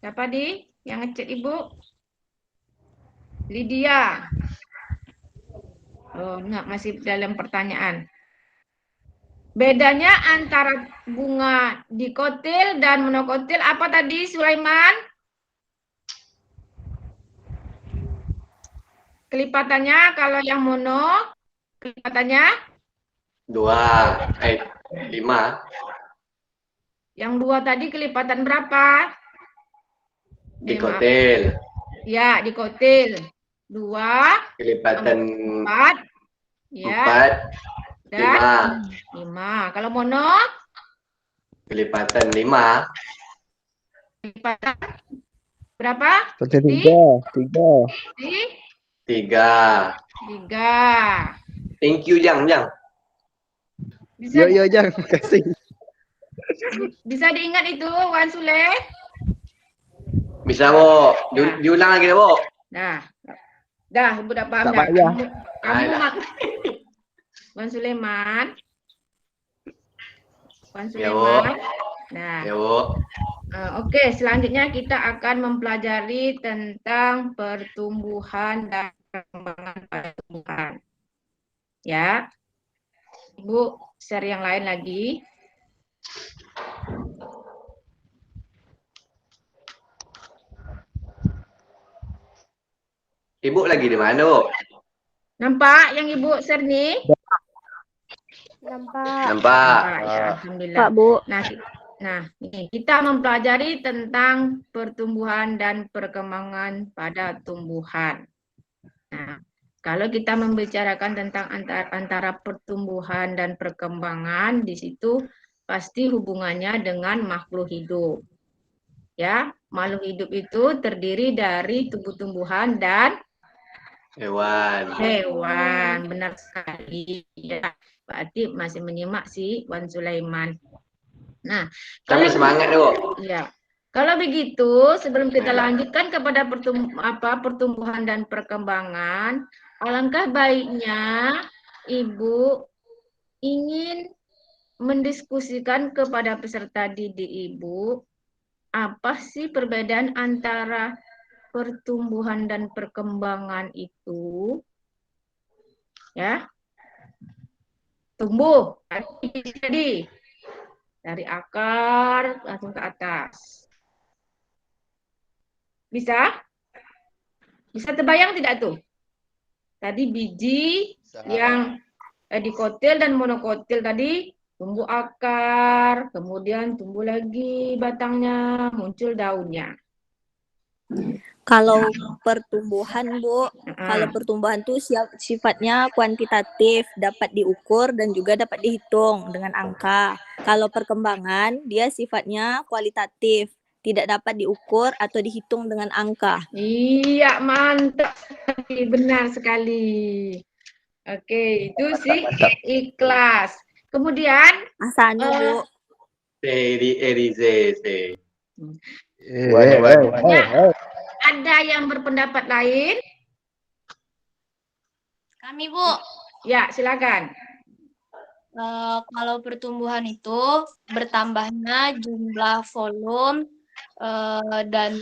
Siapa yang ngechat Ibu? Lydia. Oh, enggak, masih dalam pertanyaan. Bedanya antara bunga dikotil dan monokotil apa tadi, Sulaiman? Kelipatannya kalau yang mono, kelipatannya 5. yang 2 tadi kelipatan berapa? Maaf. Dikotil. Ya, dikotil. 2, Kelipatan 4, ya, 4, dan 5. 5. Kalau mono, Kelipatan 5. kelipatan berapa? Seperti tiga. Di 3. 3. Thank you, Jang. Bisa Yo Jang, makasih. bisa diingat itu, Wan Sule? Bisa, Bo. Diulang lagi, Bo. Nah, dah, Ibu dah paham Tak dah. payah. Kamu Dah. Wan Sulaiman. Wan Ya, Sulaiman. Bo. Nah, Ya, Bo. oke, selanjutnya kita akan mempelajari tentang pertumbuhan dan perkembangan pada tumbuhan. Ya, Ibu share yang lain lagi. Ibu lagi di mana, Bo? Nampak yang Ibu share nih? Nampak. Nampak. Ya, alhamdulillah. Pak Bu, Nah, ini kita mempelajari tentang pertumbuhan dan perkembangan pada tumbuhan. Nah, kalau kita membicarakan tentang antara pertumbuhan dan perkembangan, di situ pasti hubungannya dengan makhluk hidup. Ya, makhluk hidup itu terdiri dari tumbuh-tumbuhan dan Hewan. hewan. Benar sekali. Ya, berarti masih menyimak si Wan Sulaiman. Nah, Kami semangat, Bo. ya, kalau begitu, sebelum kita lanjutkan kepada pertumbuhan dan perkembangan, alangkah baiknya Ibu ingin mendiskusikan kepada peserta didik Ibu, apa sih perbedaan antara pertumbuhan dan perkembangan itu? Ya, tumbuh tadi dari akar langsung ke atas. Bisa? Bisa terbayang tidak tuh? Tadi biji yang dikotil dan monokotil tadi tumbuh akar, kemudian tumbuh lagi batangnya, muncul daunnya. Kalau pertumbuhan, Bu, kalau pertumbuhan tuh sifatnya kuantitatif, dapat diukur dan juga dapat dihitung dengan angka. Kalau perkembangan, dia sifatnya kualitatif, tidak dapat diukur atau dihitung dengan angka. Iya, mantap. Benar sekali. Oke, itu sih ikhlas. Kemudian Asalnya, Bu. ada yang berpendapat lain? Kami, Bu. Ya, silakan. Kalau pertumbuhan itu bertambahnya jumlah volume dan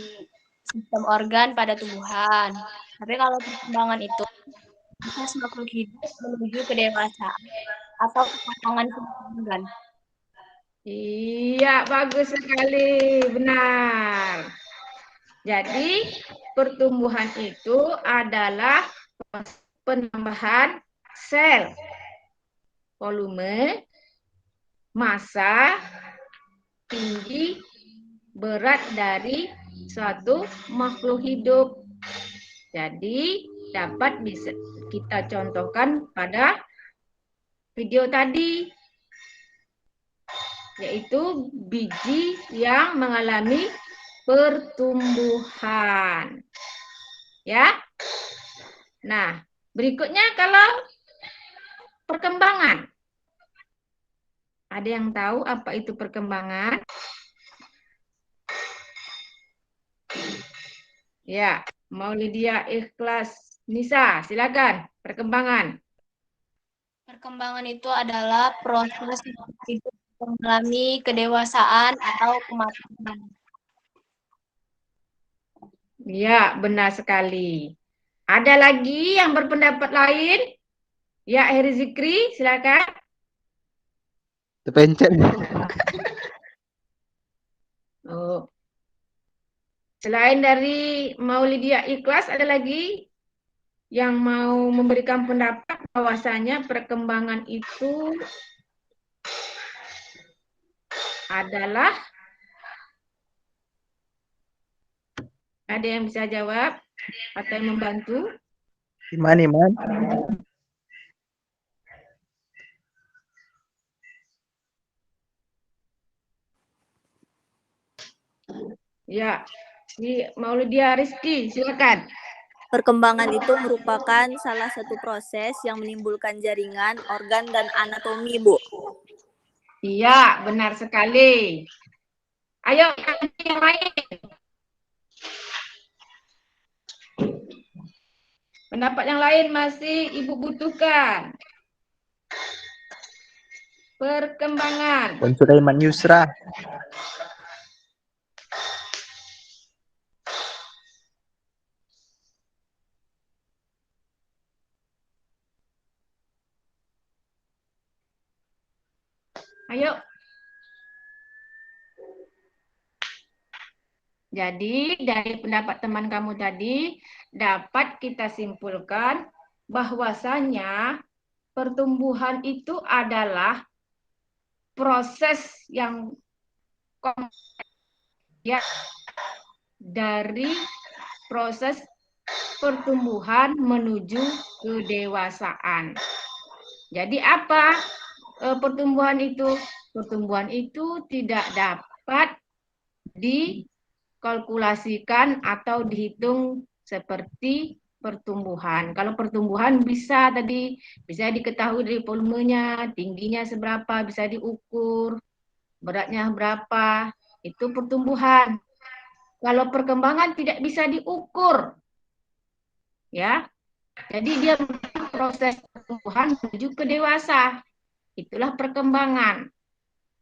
sistem organ pada tumbuhan. Tapi kalau perkembangan itu proses makhluk hidup menuju kedewasaan atau perkembangan organ. Iya, bagus sekali. Benar. Jadi, pertumbuhan itu adalah penambahan sel, volume, massa, tinggi, berat dari suatu makhluk hidup. Jadi, dapat bisa kita contohkan pada video tadi, yaitu biji yang mengalami pertumbuhan. Ya. Nah, berikutnya kalau perkembangan. Ada yang tahu apa itu perkembangan? Ya, Maulidia Ikhlas Nisa, silakan. Perkembangan. Perkembangan itu adalah proses hidup mengalami kedewasaan atau kematangan. Ya, benar sekali. Ada lagi yang berpendapat lain? Ya, Heri Zikri, silakan. Terpencet. Oh. Selain dari Maulidia Ikhlas, ada lagi yang mau memberikan pendapat bahwasanya perkembangan itu adalah, ada yang bisa jawab atau yang membantu? Iman, Iman. Ya, si Maulidia Rizky, silakan. Perkembangan itu merupakan salah satu proses yang menimbulkan jaringan, organ, dan anatomi, Bu. Iya, benar sekali. Ayo, yang lain. Pendapat yang lain masih Ibu butuhkan. Perkembangan. Puan Sulaiman Yusra. Ayo. Jadi dari pendapat teman kamu tadi dapat kita simpulkan bahwasanya pertumbuhan itu adalah proses yang ya dari proses pertumbuhan menuju kedewasaan. Jadi apa pertumbuhan itu? Pertumbuhan itu tidak dapat dikalkulasikan atau dihitung seperti pertumbuhan. Kalau pertumbuhan bisa diketahui dari volumenya, tingginya seberapa, bisa diukur, beratnya berapa, itu pertumbuhan. Kalau perkembangan tidak bisa diukur, ya. Jadi dia proses pertumbuhan menuju ke dewasa. Itulah perkembangan.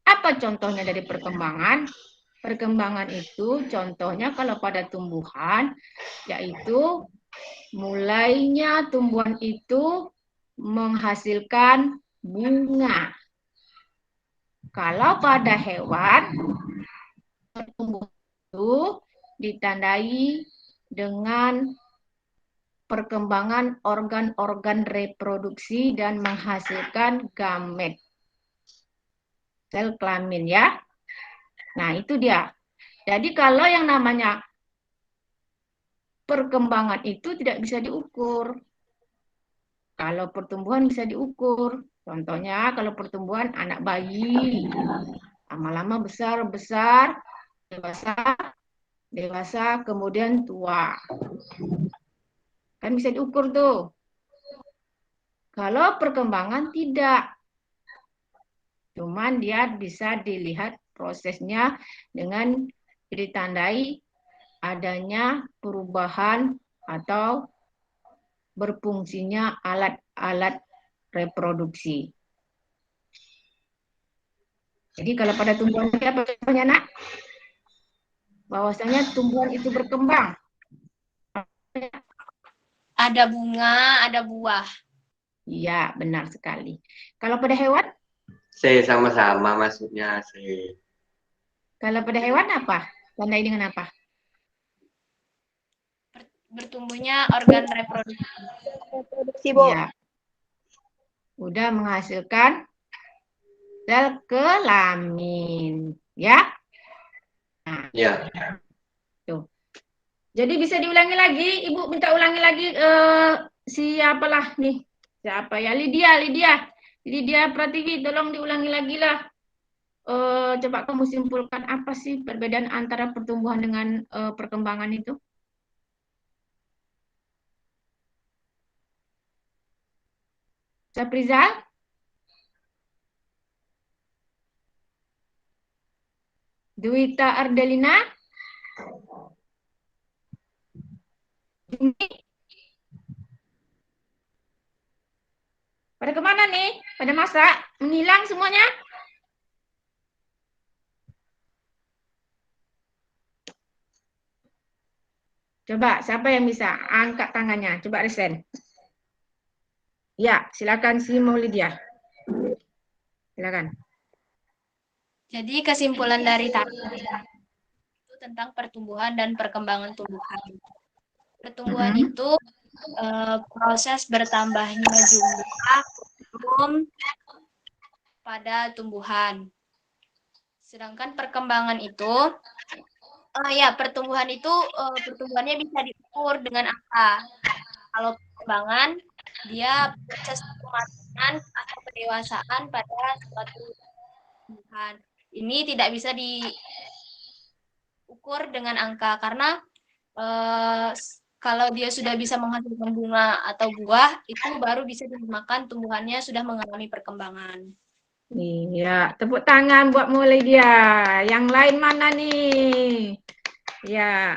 Apa contohnya dari perkembangan? Perkembangan itu contohnya kalau pada tumbuhan, yaitu mulainya tumbuhan itu menghasilkan bunga. Kalau pada hewan, pertumbuhan itu ditandai dengan perkembangan organ-organ reproduksi dan menghasilkan gamet. Sel kelamin ya. Nah, itu dia. Jadi kalau yang namanya perkembangan itu tidak bisa diukur. Kalau pertumbuhan bisa diukur. Contohnya kalau pertumbuhan anak bayi, lama-lama besar, dewasa, kemudian tua. Kan bisa diukur tuh. Kalau perkembangan tidak. Cuman dia bisa dilihat prosesnya dengan ditandai adanya perubahan atau berfungsinya alat-alat reproduksi. Jadi kalau pada tumbuhan apa contohnya, Nak? Bahwasanya tumbuhan itu berkembang. Ada bunga, ada buah. Iya, benar sekali. Kalau pada hewan? Sama-sama maksudnya. Kalau pada hewan apa? Tandai dengan apa? Bertumbuhnya organ reproduksi. Reproduksi, Bu. Iya. Udah menghasilkan sel kelamin, ya. Nah, Ya. tuh. Jadi bisa diulangi lagi, Ibu minta ulangi lagi siapalah nih? Siapa ya? Lydia Pratiwi, tolong diulangi lagi lah. Coba kamu simpulkan apa sih perbedaan antara pertumbuhan dengan perkembangan itu? Saprizal? Duwita Ardelina? Pada kemana nih? Pada masak? Menghilang semuanya? Coba, siapa yang bisa angkat tangannya? Coba resen. Ya, silakan si Maulidia. Silakan. Jadi kesimpulan dari tadi itu tentang pertumbuhan dan perkembangan tumbuhan. Pertumbuhan itu proses bertambahnya jumlah kromosom pada tumbuhan. Sedangkan perkembangan itu, pertumbuhannya bisa diukur dengan angka. Kalau perkembangan, dia proses kematangan atau pendewasaan pada suatu tumbuhan. Ini tidak bisa diukur dengan angka karena kalau dia sudah bisa menghasilkan bunga atau buah, itu baru bisa dimakan tumbuhannya sudah mengalami perkembangan. Iya, tepuk tangan buat Maulidia. Yang lain mana nih? Ya.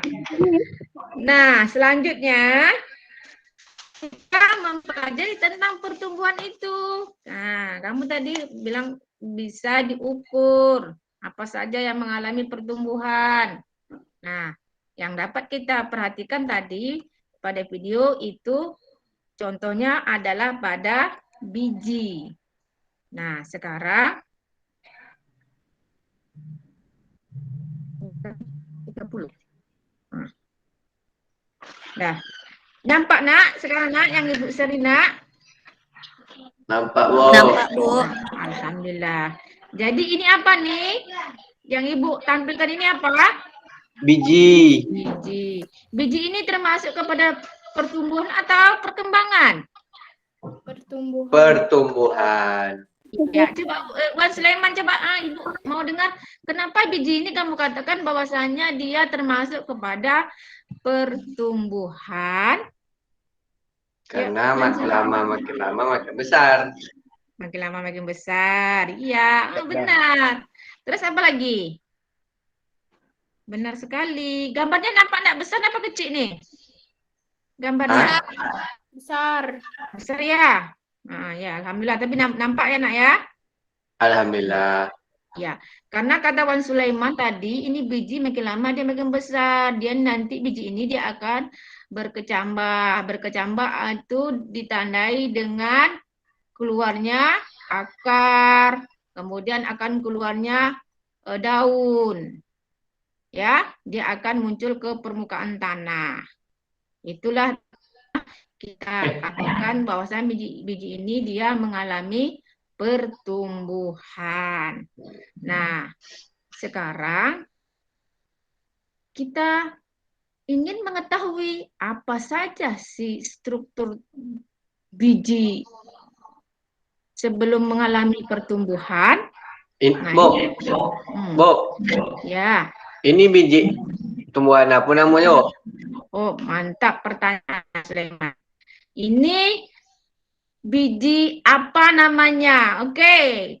Nah, selanjutnya kita mempelajari tentang pertumbuhan itu. Nah, kamu tadi bilang bisa diukur apa saja yang mengalami pertumbuhan. Nah, yang dapat kita perhatikan tadi pada video itu contohnya adalah pada biji. Nah, sekarang 30. Nah, nampak nak sekarang nak yang Ibu Serina? Nampak, Bu. Nampak, Bu. Alhamdulillah. Jadi ini apa nih? Yang Ibu tampilkan ini apa? Biji. Biji. Biji ini termasuk kepada pertumbuhan atau perkembangan? Pertumbuhan. Ya, coba Wan Sulaiman coba Ibu mau dengar kenapa biji ini kamu katakan bahwasanya dia termasuk kepada pertumbuhan? Karena makin lama makin besar. Makin lama makin besar. Iya, benar. Terus apa lagi? Benar sekali. Gambarnya nampak enggak besar apa kecil nih? Gambarnya. Besar. Besar ya? Nah, ya, alhamdulillah. Tapi nampak ya, Nak ya? Alhamdulillah. Ya, karena kata Wan Sulaiman tadi, ini biji makin lama dia makin besar. Dia nanti biji ini dia akan berkecambah. Berkecambah itu ditandai dengan keluarnya akar, kemudian akan keluarnya daun. Ya, dia akan muncul ke permukaan tanah. Itulah kita katakan bahwasanya biji ini dia mengalami pertumbuhan. Nah, sekarang kita ingin mengetahui apa saja sih struktur biji sebelum mengalami pertumbuhan. Bu, Ya. Ini biji tumbuhan apa namanya? Oh, mantap pertanyaan Sulaiman. Ini biji apa namanya? Oke,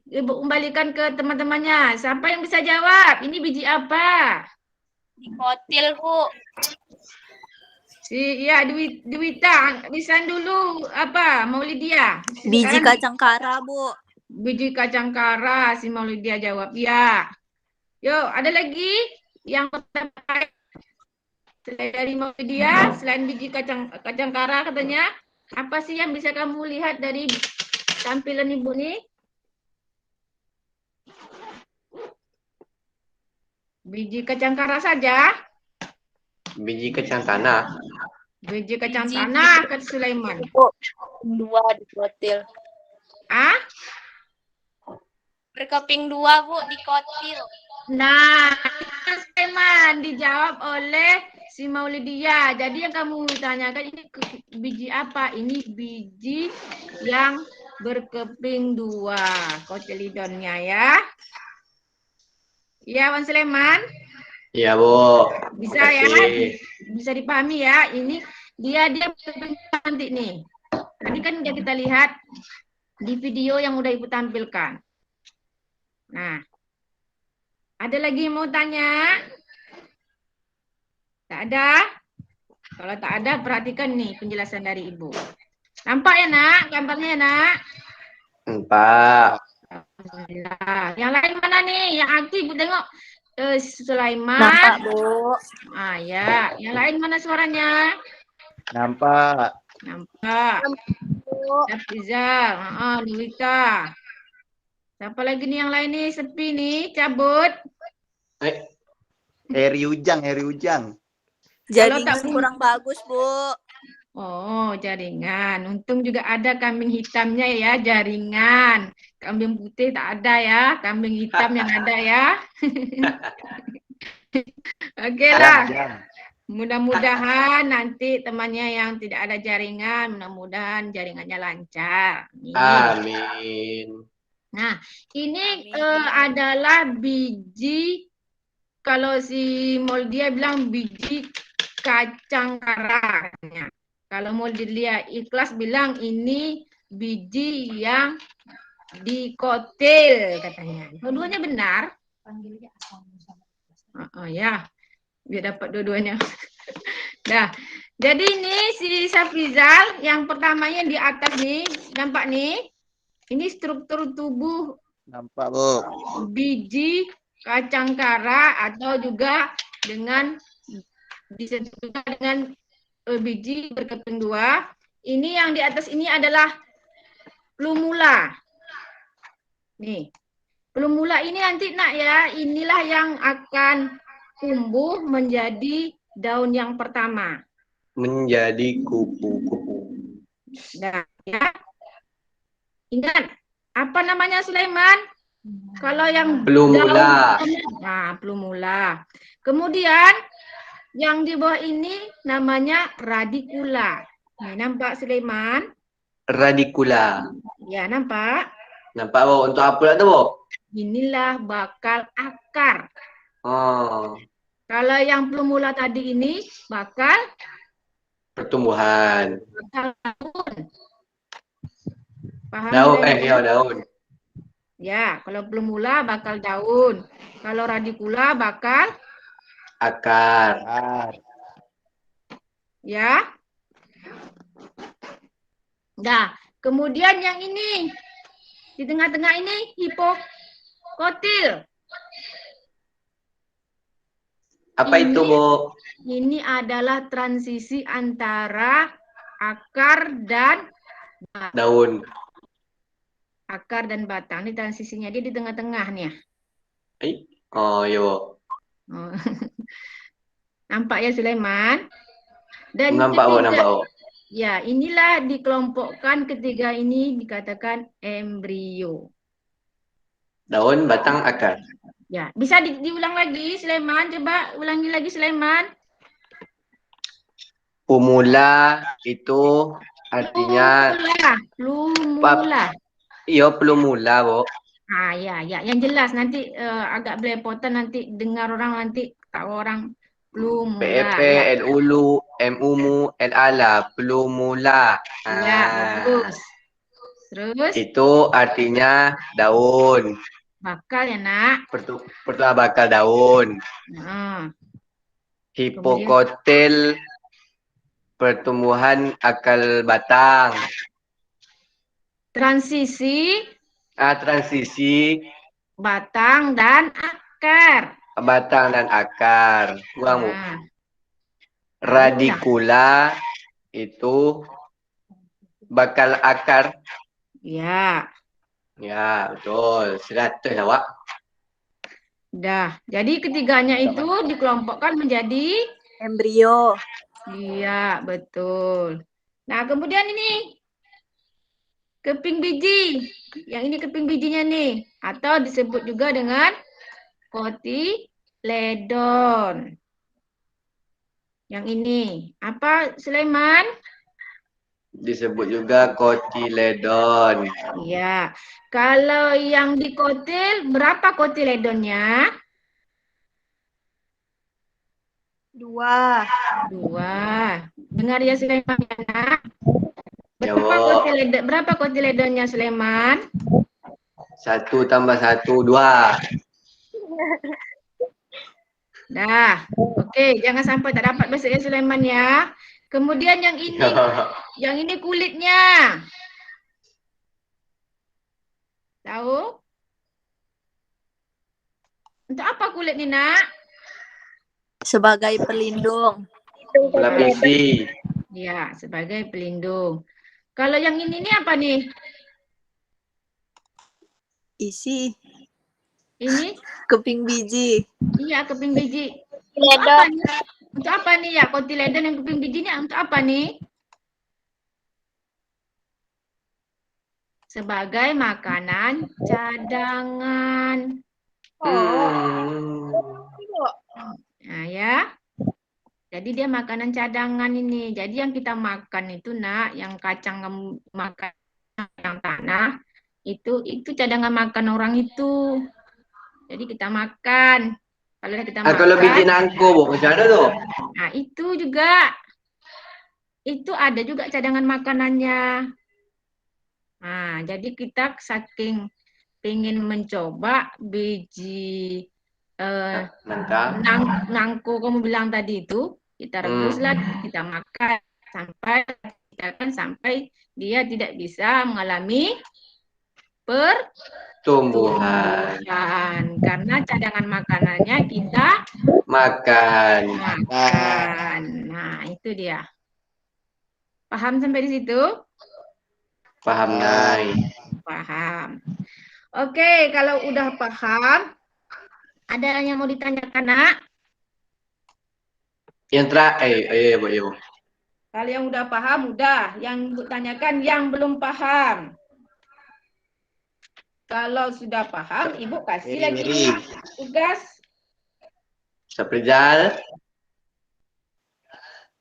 Ibu kembalikan ke teman-temannya. Siapa yang bisa jawab? Ini biji apa? Dikotil, Bu. Dwita, lisan dulu apa? Maulidia. Biji kacang kara, Bu. Biji kacang kara, si Maulidia jawab ya. Yuk, ada lagi yang terbaik dari Maulidia selain biji kacang kara katanya? Apa sih yang bisa kamu lihat dari tampilan Ibu nih? Biji kacang kara saja? Biji kacang tanah. Biji kacang tanah, kata Sulaiman. Dua dikotil. Berkeping dua, Bu, dikotil. Nah, Sulaiman dijawab oleh si Maulidia. Jadi yang kamu tanyakan ini biji apa? Ini biji yang berkeping dua, kotilidonnya ya. Iya, Wan Sulaiman? Iya, Bu. Bisa ya? Bisa dipahami ya? Ini dia berkeping nanti nih. Tadi kan udah kita lihat di video yang udah Ibu tampilkan. Nah, ada lagi yang mau tanya? Tak ada? Kalau tak ada, perhatikan nih penjelasan dari Ibu. Nampak ya, Nak? Gambarnya ya, Nak? Nampak. Alhamdulillah. Yang lain mana nih? Yang aktif, Ibu tengok. Sulaiman. Nampak, Bu. Ya. Yang lain mana suaranya? Nampak. Nampak. Syafrizal, Nwita. Siapa lagi nih yang lain nih? Sepi nih, cabut. Heri Ujang. Kalau tak Jaringan kurang bagus, Bu. Oh, jaringan. Untung juga ada kambing hitamnya ya, jaringan. Kambing putih tak ada ya, kambing hitam yang ada ya. Oke lah. Mudah-mudahan nanti temannya yang tidak ada jaringan, mudah-mudahan jaringannya lancar. Amin. Nah, ini Amin. adalah biji, kalau si Moldia bilang biji kacang karanya. Kalau Moldia Ikhlas bilang ini biji yang dikotil katanya. Dua-duanya benar. Panggilnya ya, biar dapat dua-duanya. Nah, jadi ini si Syafrizal yang pertamanya di atas nih, nampak nih? Ini struktur tubuh Nampak, Bu. biji kacang kara atau juga dengan disebut juga dengan biji berkeping dua. Ini yang di atas ini adalah plumula. Nih, plumula ini nanti nak ya, inilah yang akan tumbuh menjadi daun yang pertama. Menjadi kupu-kupu. Nah, ya. Ingat, apa namanya Sulaiman? Kalau yang Plumula. Nah, plumula. Kemudian yang di bawah ini namanya radikula. Nih, nampak Sulaiman? Radikula. Ya, nampak? Nampak, Bu? Untuk apa pula tu, Bu? Inilah bakal akar. Oh, Kalau yang plumula tadi ini bakal pertumbuhan. daun. Paham? Daun, Sulaiman? ya daun. Ya, kalau plumula bakal daun. Kalau radikula bakal Akar. ya. Nah, kemudian yang ini di tengah-tengah ini hipokotil. Apa itu, Bu? Ini adalah transisi antara akar dan Daun. batang. Ini transisinya dia di tengah-tengah nih. Oh, iya, Bu. Oh. Nampak ya Sulaiman? Dan Nampak, Bu, nampak, Bu. ya, inilah dikelompokkan ketiga ini dikatakan embrio. Daun, batang, akar. Ya, bisa diulang lagi Sulaiman, coba ulangi lagi Sulaiman. Plumula itu artinya Plumula. iya plumula, Bu. Ya, yang jelas nanti agak belepotan nanti dengar orang nanti tahu orang plumula. PEP, Ya. L-ulu, M-umu, L-ala, plumula. Ya, bagus. Terus? Itu artinya daun. Bakal ya nak. Pertama bakal daun. Hipokotil pertumbuhan akar batang. Transisi batang dan akar. Batang dan akar. Buang, Bu. Radikula itu bakal akar. Ya. Ya, betul. 100 awak. Dah. Jadi ketiganya itu dikelompokkan menjadi embrio. Iya, betul. Nah, kemudian ini keping biji. Yang ini keping bijinya nih. Atau disebut juga dengan kotiledon. Yang ini. Apa, Sulaiman? Disebut juga kotiledon. Iya. Kalau yang dikotil, berapa kotiledonnya? 2. Dengar ya Sulaiman ya, nak? Berapa kotiledonnya Sulaiman? 1 tambah 1, 2. Dah. Oke, jangan sampai tak dapat besok ya Sulaiman ya. Kemudian yang ini kulitnya. Tahu? Untuk apa kulit ni, nak? Sebagai pelindung. Pelapisi. Ya, sebagai pelindung. Kalau yang ini nih apa nih? Isi Ini? keping biji. Iya, keping biji. Untuk apa nih? Untuk apa nih ya? Kotiledon yang keping biji ini untuk apa nih? Sebagai makanan cadangan. Nah ya. Jadi dia makanan cadangan ini. Jadi yang kita makan itu nak, yang kacang makan yang tanah itu cadangan makan orang itu. Jadi kita makan. Kalau kita makan. Kalau biji nangko, Bu, macam mana tu? Nah itu juga. Itu ada juga cadangan makanannya. Nah jadi kita saking ingin mencoba biji nangko kamu bilang tadi itu, kita rebuslah, kita makan sampai dia tidak bisa mengalami pertumbuhan karena cadangan makanannya kita makan. Nah, itu dia. Paham sampai di situ? Paham, Nay. Paham. Oke, kalau udah paham, ada yang mau ditanyakan, Nak? Yang terakhir, Bu. Kalau yang udah paham, udah. Yang tanyakan yang belum paham. Kalau sudah paham, Ibu kasih lagi tugas. Saprijal.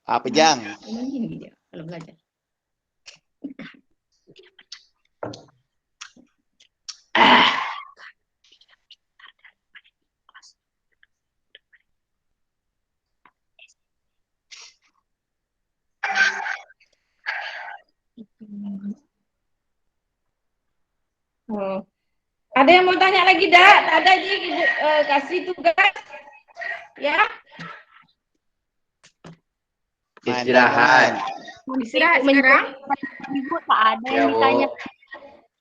Apa Jang? Ini dia kalau belajar. Oh. Ada yang mau tanya lagi, Dak? Ada Ibu kasih tugas. Ya. Istirahat. Istirahat sekarang. Ibu tak ada yang ditanya.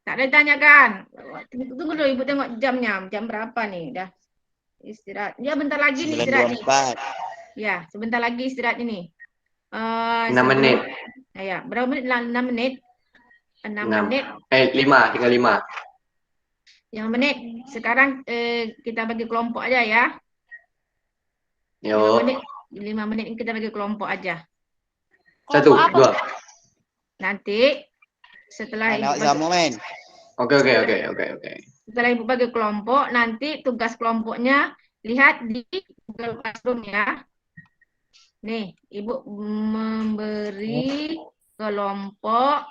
Tak ada ditanyakan. Tunggu dulu Ibu tengok jamnya. Jam berapa nih? Dah istirahat. Ya bentar lagi nih istirahat nih. Ya, sebentar lagi istirahat ini. 6 menit. Ya, berapa menit? 6 menit. 6 menit. 5, tinggal 5. Yang menit. Sekarang kita bagi kelompok aja ya. Yo. 5 menit ini kita bagi kelompok aja. 1, 2. Nanti setelah Ibu bagi, Oke. setelah Ibu bagi kelompok, nanti tugas kelompoknya lihat di Google Classroom ya. Nih, Ibu memberi kelompok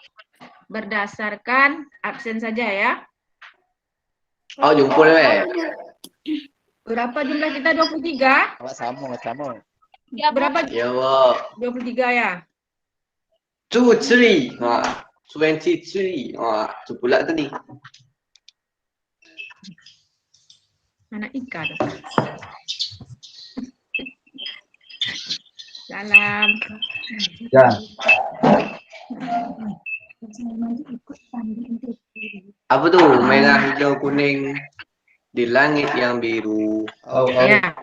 berdasarkan absen saja ya. Oh, jumpa le. Berapa jumlah kita? 23? Sama. Ya, Berapa? Ya, Bu. 23 ya. 23. Wah, 23. Wah, tu pula tadi. Anak Ika tu. Salam. Ya. Apa tu? Merah, hijau, kuning. Di langit yang biru. Ya.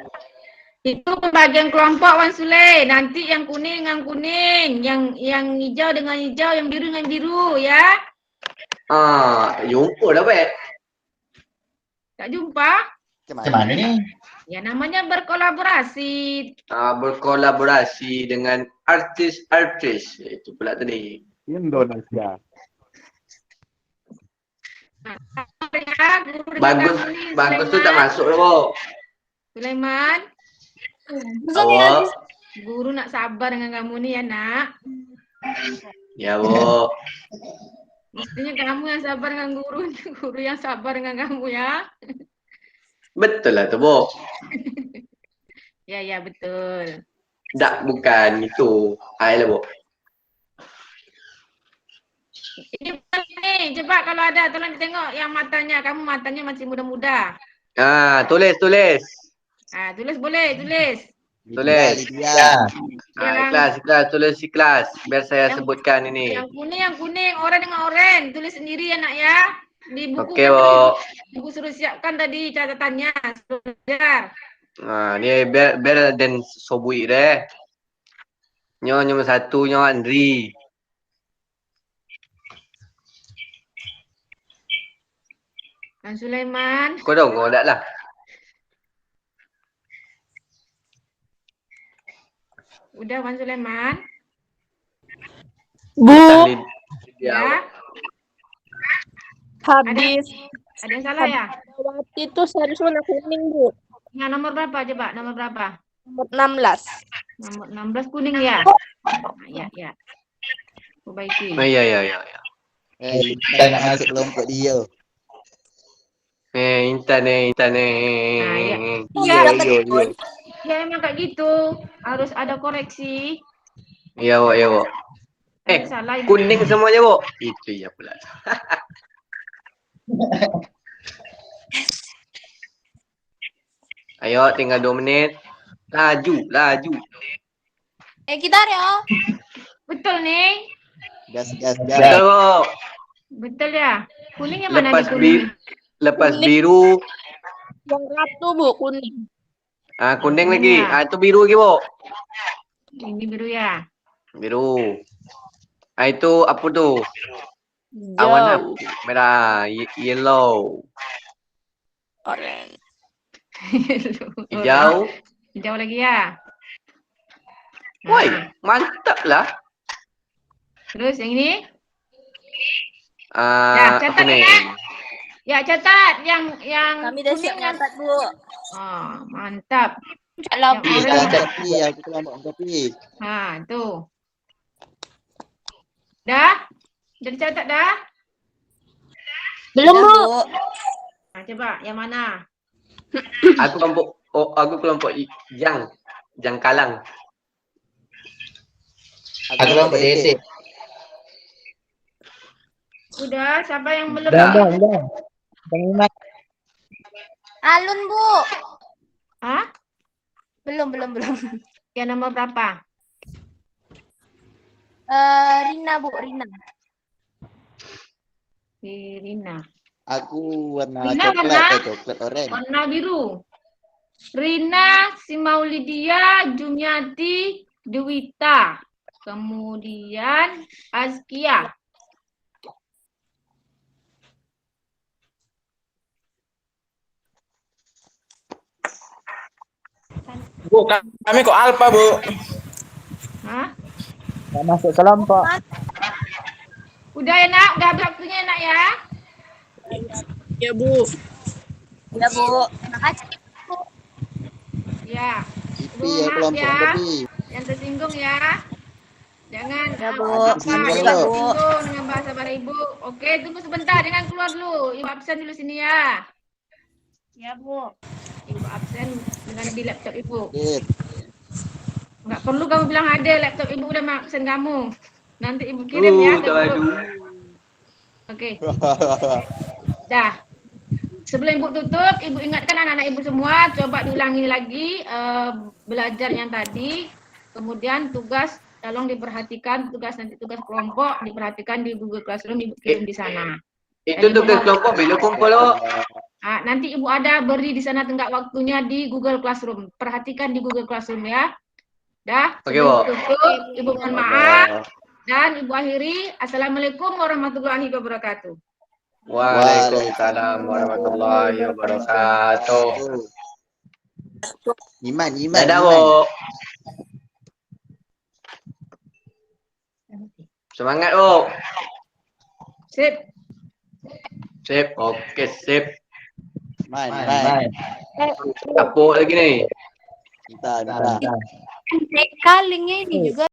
Itu pembagian kelompok Wan Sule. Nanti yang kuning dengan kuning, yang hijau dengan hijau, yang biru dengan biru ya. Jumpa dah, Pak. Tak jumpa? Macam mana ni? Ya namanya berkolaborasi. Berkolaborasi dengan artis-artis. Itu pula tadi. Indonesia. Bagus tu tak masuk dah, Bu. Sulaiman, Oh, guru nak sabar dengan kamu ni ya nak. ya, Bu. Mestinya kamu yang sabar dengan guru, guru yang sabar dengan kamu ya. Betul lah tu, Bu. Ya betul. Tak, bukan itu. Ayolah, Bu. Ini nih, coba kalau ada tolong tengok yang matanya, kamu matanya masih muda-muda. Tulis. Tulis boleh, tulis. Tulis. Ya. Ikhlas. Tulis ikhlas. Biar saya sebutkan ini. Yang kuning, orang dengan orang. Tulis sendiri ya nak ya. Di buku Okey, Bu. Ibu suruh siapkan tadi catatannya. Belajar. Ni biar dan sobui deh. Nyo nombor 1 nyo Andri. Bang Sulaiman. Kau dong, kau dah lah. Udah Bang Sulaiman? Bu, Ya. habis Ada yang salah ya? Wati itu seharusnya warna kuning, Bu. Yang nomor berapa coba? Nomor berapa? Nomor 16. Nomor 16 kuning ya? Nah, ya. Perbaiki. Oh, iya. Kita nak masuk kelompok dia. Intan ni. Nah, ya. Iya. Ya emang kayak gitu. Harus ada koreksi. Iya, Wak. Ada salah ini. Kuning semuanya, Wak. Itu ya pula. Ayo, tinggal 2 menit. Laju. Kita ya. Betul nih. Gas. Betul, Wak. Betul ya. Kuning yang mana nih kuning? Lepas biru. Yang ratu, Bu, kuning. Kuning Kuning lagi. ya. Itu biru lagi, Wak. Ini biru ya. Biru. Itu apa tu? Awan apa? Merah, yellow. Orange. Hijau. Hijau lagi ya. Woi, Nah, mantap lah. terus yang ini? Ya, catat Kuning. Ya, catat yang Kami dah siap kuning yang nyatat, Bu. Oh, mantap. Lah, Yang Kita orange. kopi, aku kelompok kopi. Tuh. Dah? Jadi catat dah? belum, Ya, Bu. Bu. Nah, coba yang mana? Aku kelompok Jang Kalang. Aku kelompok DC. Udah, siapa yang belum? Dah. Pengimat. Alun, Bu. Hah? Belum. Yang nomor berapa? Rina, Bu, Rina. Rina. Aku warna Rina coklat orange. Warna biru. Rina, Simaulidia, Jumiati, Dewita. Kemudian Azkia. Bu, kami kok alfa, Bu. Hah? Tak masuk kelompok. Udah ya nak? Udah habis waktunya ya nak ya? Ya, Bu. Ya, Bu. Makasih. Ya. Ipi ya kelompok ya. kopi. Yang tersinggung ya. Jangan Ya, Bu. Tersinggung, jangan Bu. tersinggung dengan bahasa para ibu. Oke, tunggu sebentar. Jangan keluar dulu. Ibu absen dulu sini ya. Ya, Bu. Ibu absen dengan di laptop ibu. Sip. Nggak perlu kamu bilang ada laptop ibu udah absen kamu. Nanti ibu kirim ya. ke grup. Oke. Dah. Sebelum ibu tutup, ibu ingatkan anak-anak ibu semua, coba diulangi lagi belajar yang tadi. Kemudian tugas tolong diperhatikan, tugas kelompok diperhatikan di Google Classroom, ibu kirim di sana. Itu tugas kelompok bila kumpul, Wak. Nanti ibu ada beri di sana tenggat waktunya di Google Classroom. Perhatikan di Google Classroom ya. Dah. Oke, Sebelum Wak. tutup, ibu mohon maaf. Dan ibu akhiri, Assalamualaikum warahmatullahi wabarakatuh. Waalaikumsalam warahmatullahi wabarakatuh. Iman. Dadah, Wak. Semangat, Wak. Sip. Sip. Okey, sip. Main. Apa lagi ni? Kita. TK linknya ini juga.